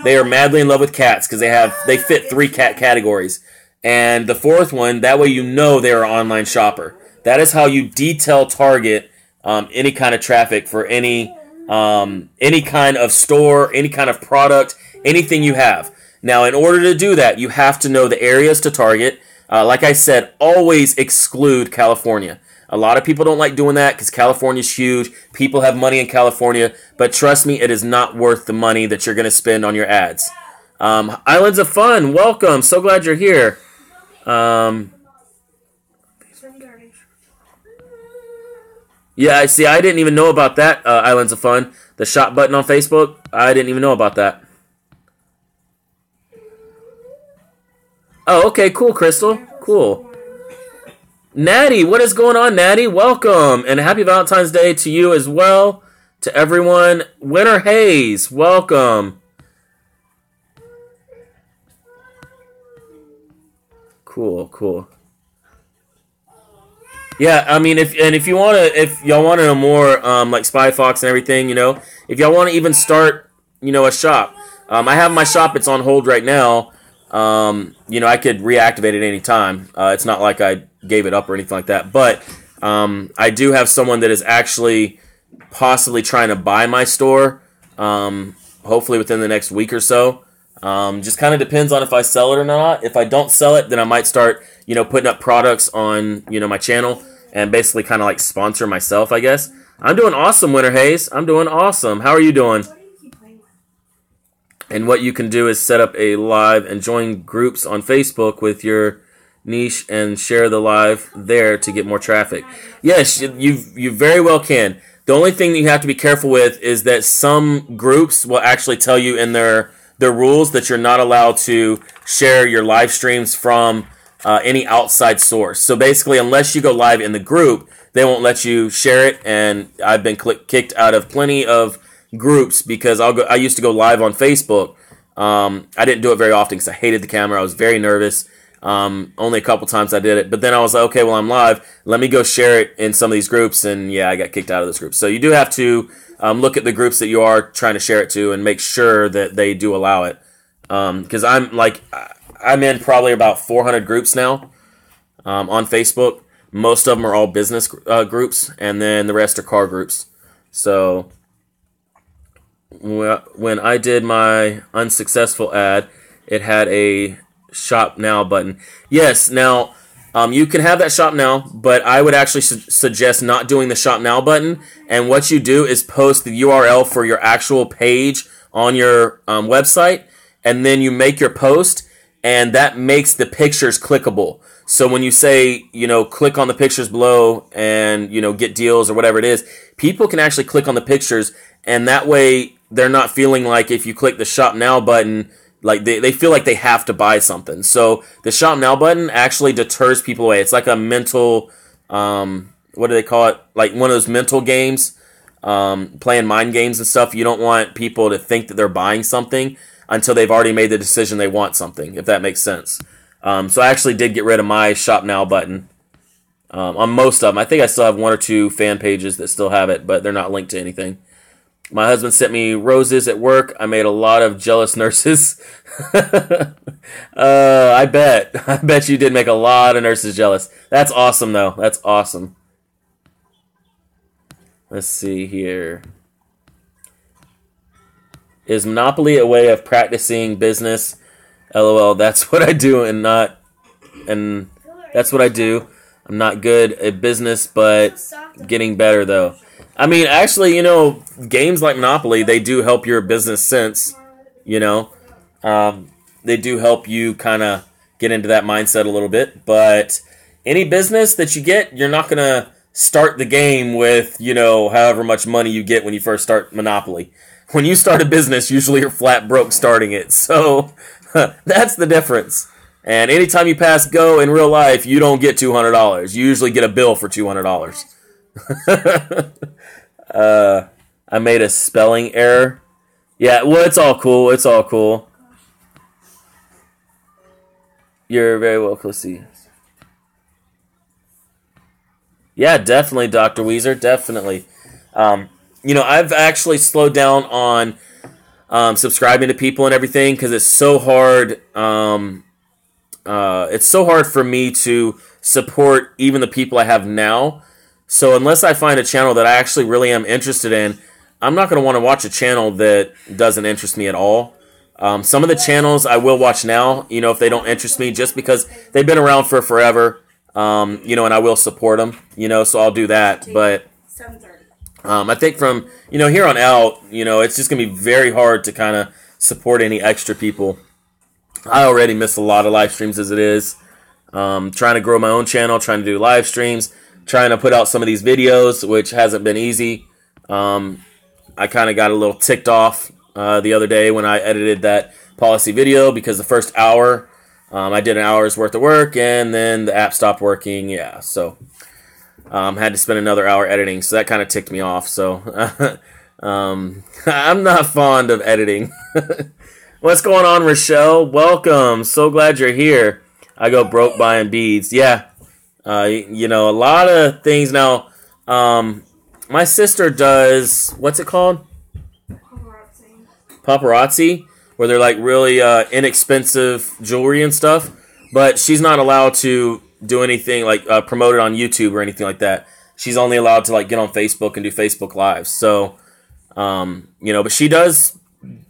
they are madly in love with cats, because they fit 3 cat categories. And the 4th one, that way they are an online shopper. That is how you detail target any kind of traffic for any kind of store, any kind of product, anything you have. Now, in order to do that, you have to know the areas to target. Like I said, always exclude California. A lot of people don't like doing that because California's huge. People have money in California, but trust me, it is not worth the money that you're going to spend on your ads. Islands of Fun, welcome. So glad you're here. Yeah, I see. I didn't even know about that, Islands of Fun. The shop button on Facebook, I didn't even know about that. Oh, okay, cool, Crystal. Cool. Natty, what is going on, Natty? Welcome, and happy Valentine's Day to you as well. To everyone. Winter Hayes, welcome. Cool. Yeah, I mean, if y'all want to know more, like Spy Fox and everything, if y'all want to even start, a shop, I have my shop. It's on hold right now. I could reactivate it any time. It's not like I gave it up or anything like that. But I do have someone that is actually possibly trying to buy my store. Hopefully within the next week or so. Just kind of depends on if I sell it or not. If I don't sell it, then I might start, putting up products on, my channel and basically kind of like sponsor myself, I guess. I'm doing awesome, Winter Hayes. I'm doing awesome. How are you doing? And what you can do is set up a live and join groups on Facebook with your niche and share the live there to get more traffic. Yes, you very well can. The only thing that you have to be careful with is that some groups will actually tell you in their rules that you're not allowed to share your live streams from any outside source. So basically, unless you go live in the group, they won't let you share it. And I've been kicked out of plenty of groups because I used to go live on Facebook. I didn't do it very often because I hated the camera. I was very nervous. Only a couple times I did it. But then I was like, okay, well, I'm live. Let me go share it in some of these groups. And yeah, I got kicked out of those groups. So you do have to look at the groups that you are trying to share it to and make sure that they do allow it. Because I'm in probably about 400 groups now on Facebook. Most of them are all business groups, and then the rest are car groups. So when I did my unsuccessful ad, it had a shop now button. Yes, now you can have that shop now, but I would actually suggest not doing the shop now button. And what you do is post the URL for your actual page on your website, and then you make your post, and that makes the pictures clickable. So when you say, click on the pictures below and, get deals or whatever it is, people can actually click on the pictures, and that way they're not feeling like if you click the shop now button, like they feel like they have to buy something. So the shop now button actually deters people away. It's like a mental, what do they call it? Like one of those mental games, playing mind games and stuff. You don't want people to think that they're buying something until they've already made the decision they want something, if that makes sense. So I actually did get rid of my shop now button on most of them. I think I still have one or two fan pages that still have it, but they're not linked to anything. My husband sent me roses at work. I made a lot of jealous nurses. I bet you did make a lot of nurses jealous. That's awesome, though. That's awesome. Let's see here. Is Monopoly a way of practicing business? LOL, that's what I do and that's what I do. I'm not good at business, but getting better, though. I mean, actually, games like Monopoly, they do help your business sense, They do help you kind of get into that mindset a little bit. But any business that you get, you're not going to start the game with, however much money you get when you first start Monopoly. When you start a business, usually you're flat broke starting it. So that's the difference. And anytime you pass go in real life, you don't get $200. You usually get a bill for $200. I made a spelling error. Yeah, well, it's all cool. It's all cool. You're very welcome. Let's see. Yeah, definitely, Dr. Weezer. Definitely. I've actually slowed down on subscribing to people and everything because it's so hard. It's so hard for me to support even the people I have now. So unless I find a channel that I actually really am interested in, I'm not going to want to watch a channel that doesn't interest me at all. Some of the channels I will watch now, if they don't interest me, just because they've been around for forever, and I will support them, so I'll do that. But I think from, here on out, it's just going to be very hard to kind of support any extra people. I already miss a lot of live streams as it is. Trying to grow my own channel, trying to do live streams, trying to put out some of these videos, which hasn't been easy. I kind of got a little ticked off the other day when I edited that policy video because the first hour, I did an hour's worth of work and then the app stopped working. Yeah, so had to spend another hour editing, so that kind of ticked me off. So I'm not fond of editing. What's going on, Rochelle? Welcome. So glad you're here. I go broke buying beads. Yeah. A lot of things now. My sister does, what's it called? Paparazzi, where they're like really inexpensive jewelry and stuff. But she's not allowed to do anything like promote it on YouTube or anything like that. She's only allowed to like get on Facebook and do Facebook Lives. So, but she does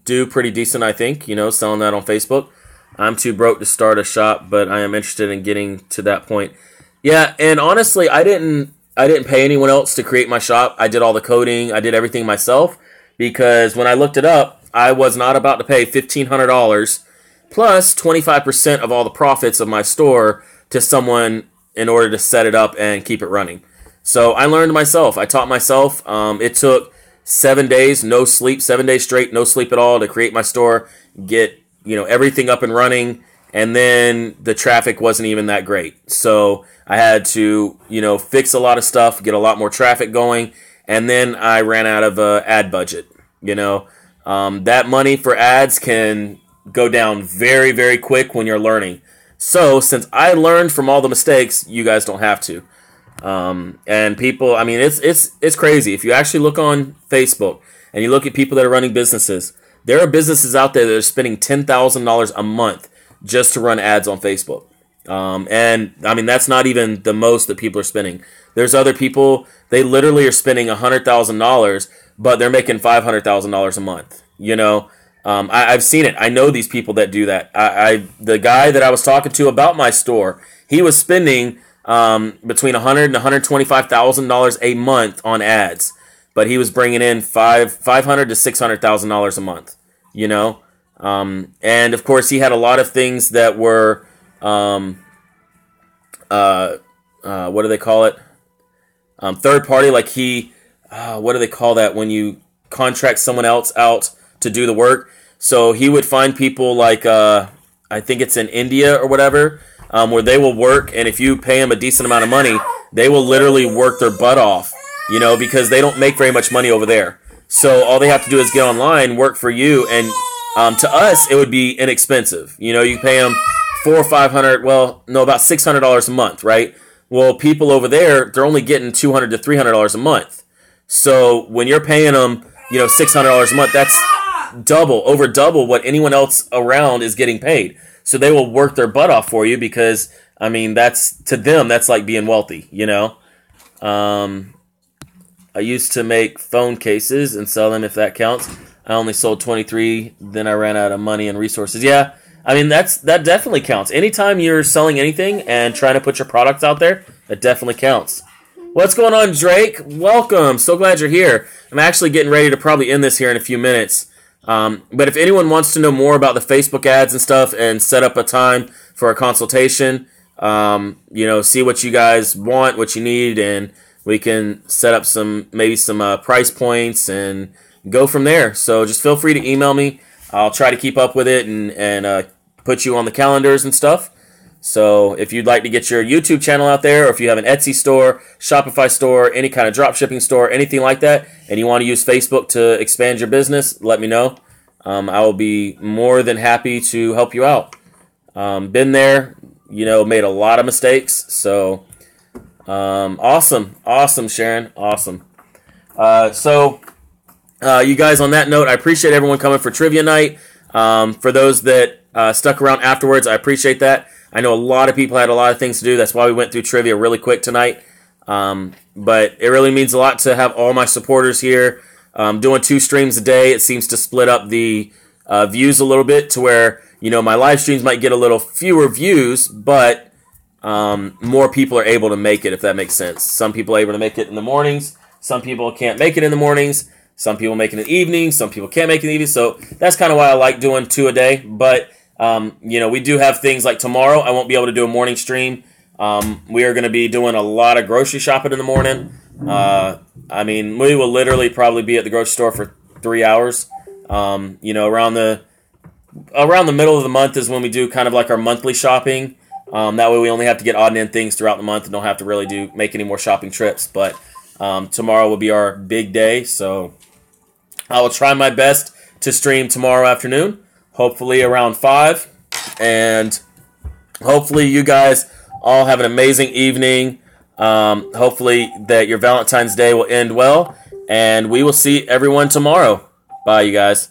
do pretty decent, I think, selling that on Facebook. I'm too broke to start a shop, but I am interested in getting to that point. Yeah, and honestly, I didn't pay anyone else to create my shop. I did all the coding. I did everything myself because when I looked it up, I was not about to pay $1,500 plus 25% of all the profits of my store to someone in order to set it up and keep it running. So I learned myself. I taught myself. It took 7 days, no sleep, 7 days straight, no sleep at all to create my store, get everything up and running, and then the traffic wasn't even that great. So I had to fix a lot of stuff, get a lot more traffic going, and then I ran out of ad budget. That money for ads can go down very, very quick when you're learning. So since I learned from all the mistakes, you guys don't have to. And people, I mean, it's crazy. If you actually look on Facebook and you look at people that are running businesses, there are businesses out there that are spending $10,000 a month just to run ads on Facebook. And I mean, that's not even the most that people are spending. There's other people, they literally are spending $100,000, but they're making $500,000 a month. I've seen it. I know these people that do that. The guy that I was talking to about my store, he was spending between $100,000 and $125,000 a month on ads, but he was bringing in $500,000 to $600,000 a month. And of course he had a lot of things that were what do they call it? Third party, like what do they call that when you contract someone else out to do the work? So he would find people like I think it's in India or whatever. Where they will work, and if you pay them a decent amount of money, they will literally work their butt off, because they don't make very much money over there. So all they have to do is get online, work for you, and to us, it would be inexpensive. You pay them $400 or $500, about $600 a month, right? Well, people over there, they're only getting $200 to $300 a month. So when you're paying them, $600 a month, that's over double what anyone else around is getting paid. So they will work their butt off for you because, I mean, to them, that's like being wealthy, I used to make phone cases and sell them, if that counts. I only sold 23, then I ran out of money and resources. Yeah, I mean, that definitely counts. Anytime you're selling anything and trying to put your products out there, that definitely counts. What's going on, Drake? Welcome. So glad you're here. I'm actually getting ready to probably end this here in a few minutes. But if anyone wants to know more about the Facebook ads and stuff and set up a time for a consultation, see what you guys want, what you need, and we can set up some price points and go from there. So just feel free to email me. I'll try to keep up with it and put you on the calendars and stuff. So if you'd like to get your YouTube channel out there, or if you have an Etsy store, Shopify store, any kind of drop shipping store, anything like that, and you want to use Facebook to expand your business, let me know. I will be more than happy to help you out. Been there, made a lot of mistakes. So awesome, Sharon, awesome. You guys, on that note, I appreciate everyone coming for trivia night. For those that stuck around afterwards, I appreciate that. I know a lot of people had a lot of things to do. That's why we went through trivia really quick tonight. But it really means a lot to have all my supporters here. Doing 2 streams a day, it seems to split up the views a little bit to where, my live streams might get a little fewer views, but more people are able to make it, if that makes sense. Some people are able to make it in the mornings. Some people can't make it in the mornings. Some people make it in the evenings. Some people can't make it in the evenings. So that's kind of why I like doing 2 a day. But we do have things like tomorrow. I won't be able to do a morning stream. We are going to be doing a lot of grocery shopping in the morning. We will literally probably be at the grocery store for 3 hours. Around the middle of the month is when we do kind of like our monthly shopping. That way we only have to get odd and end things throughout the month and don't have to really make any more shopping trips. But tomorrow will be our big day. So I will try my best to stream tomorrow afternoon. Hopefully around 5, and hopefully you guys all have an amazing evening. Hopefully that your Valentine's Day will end well, and we will see everyone tomorrow. Bye, you guys.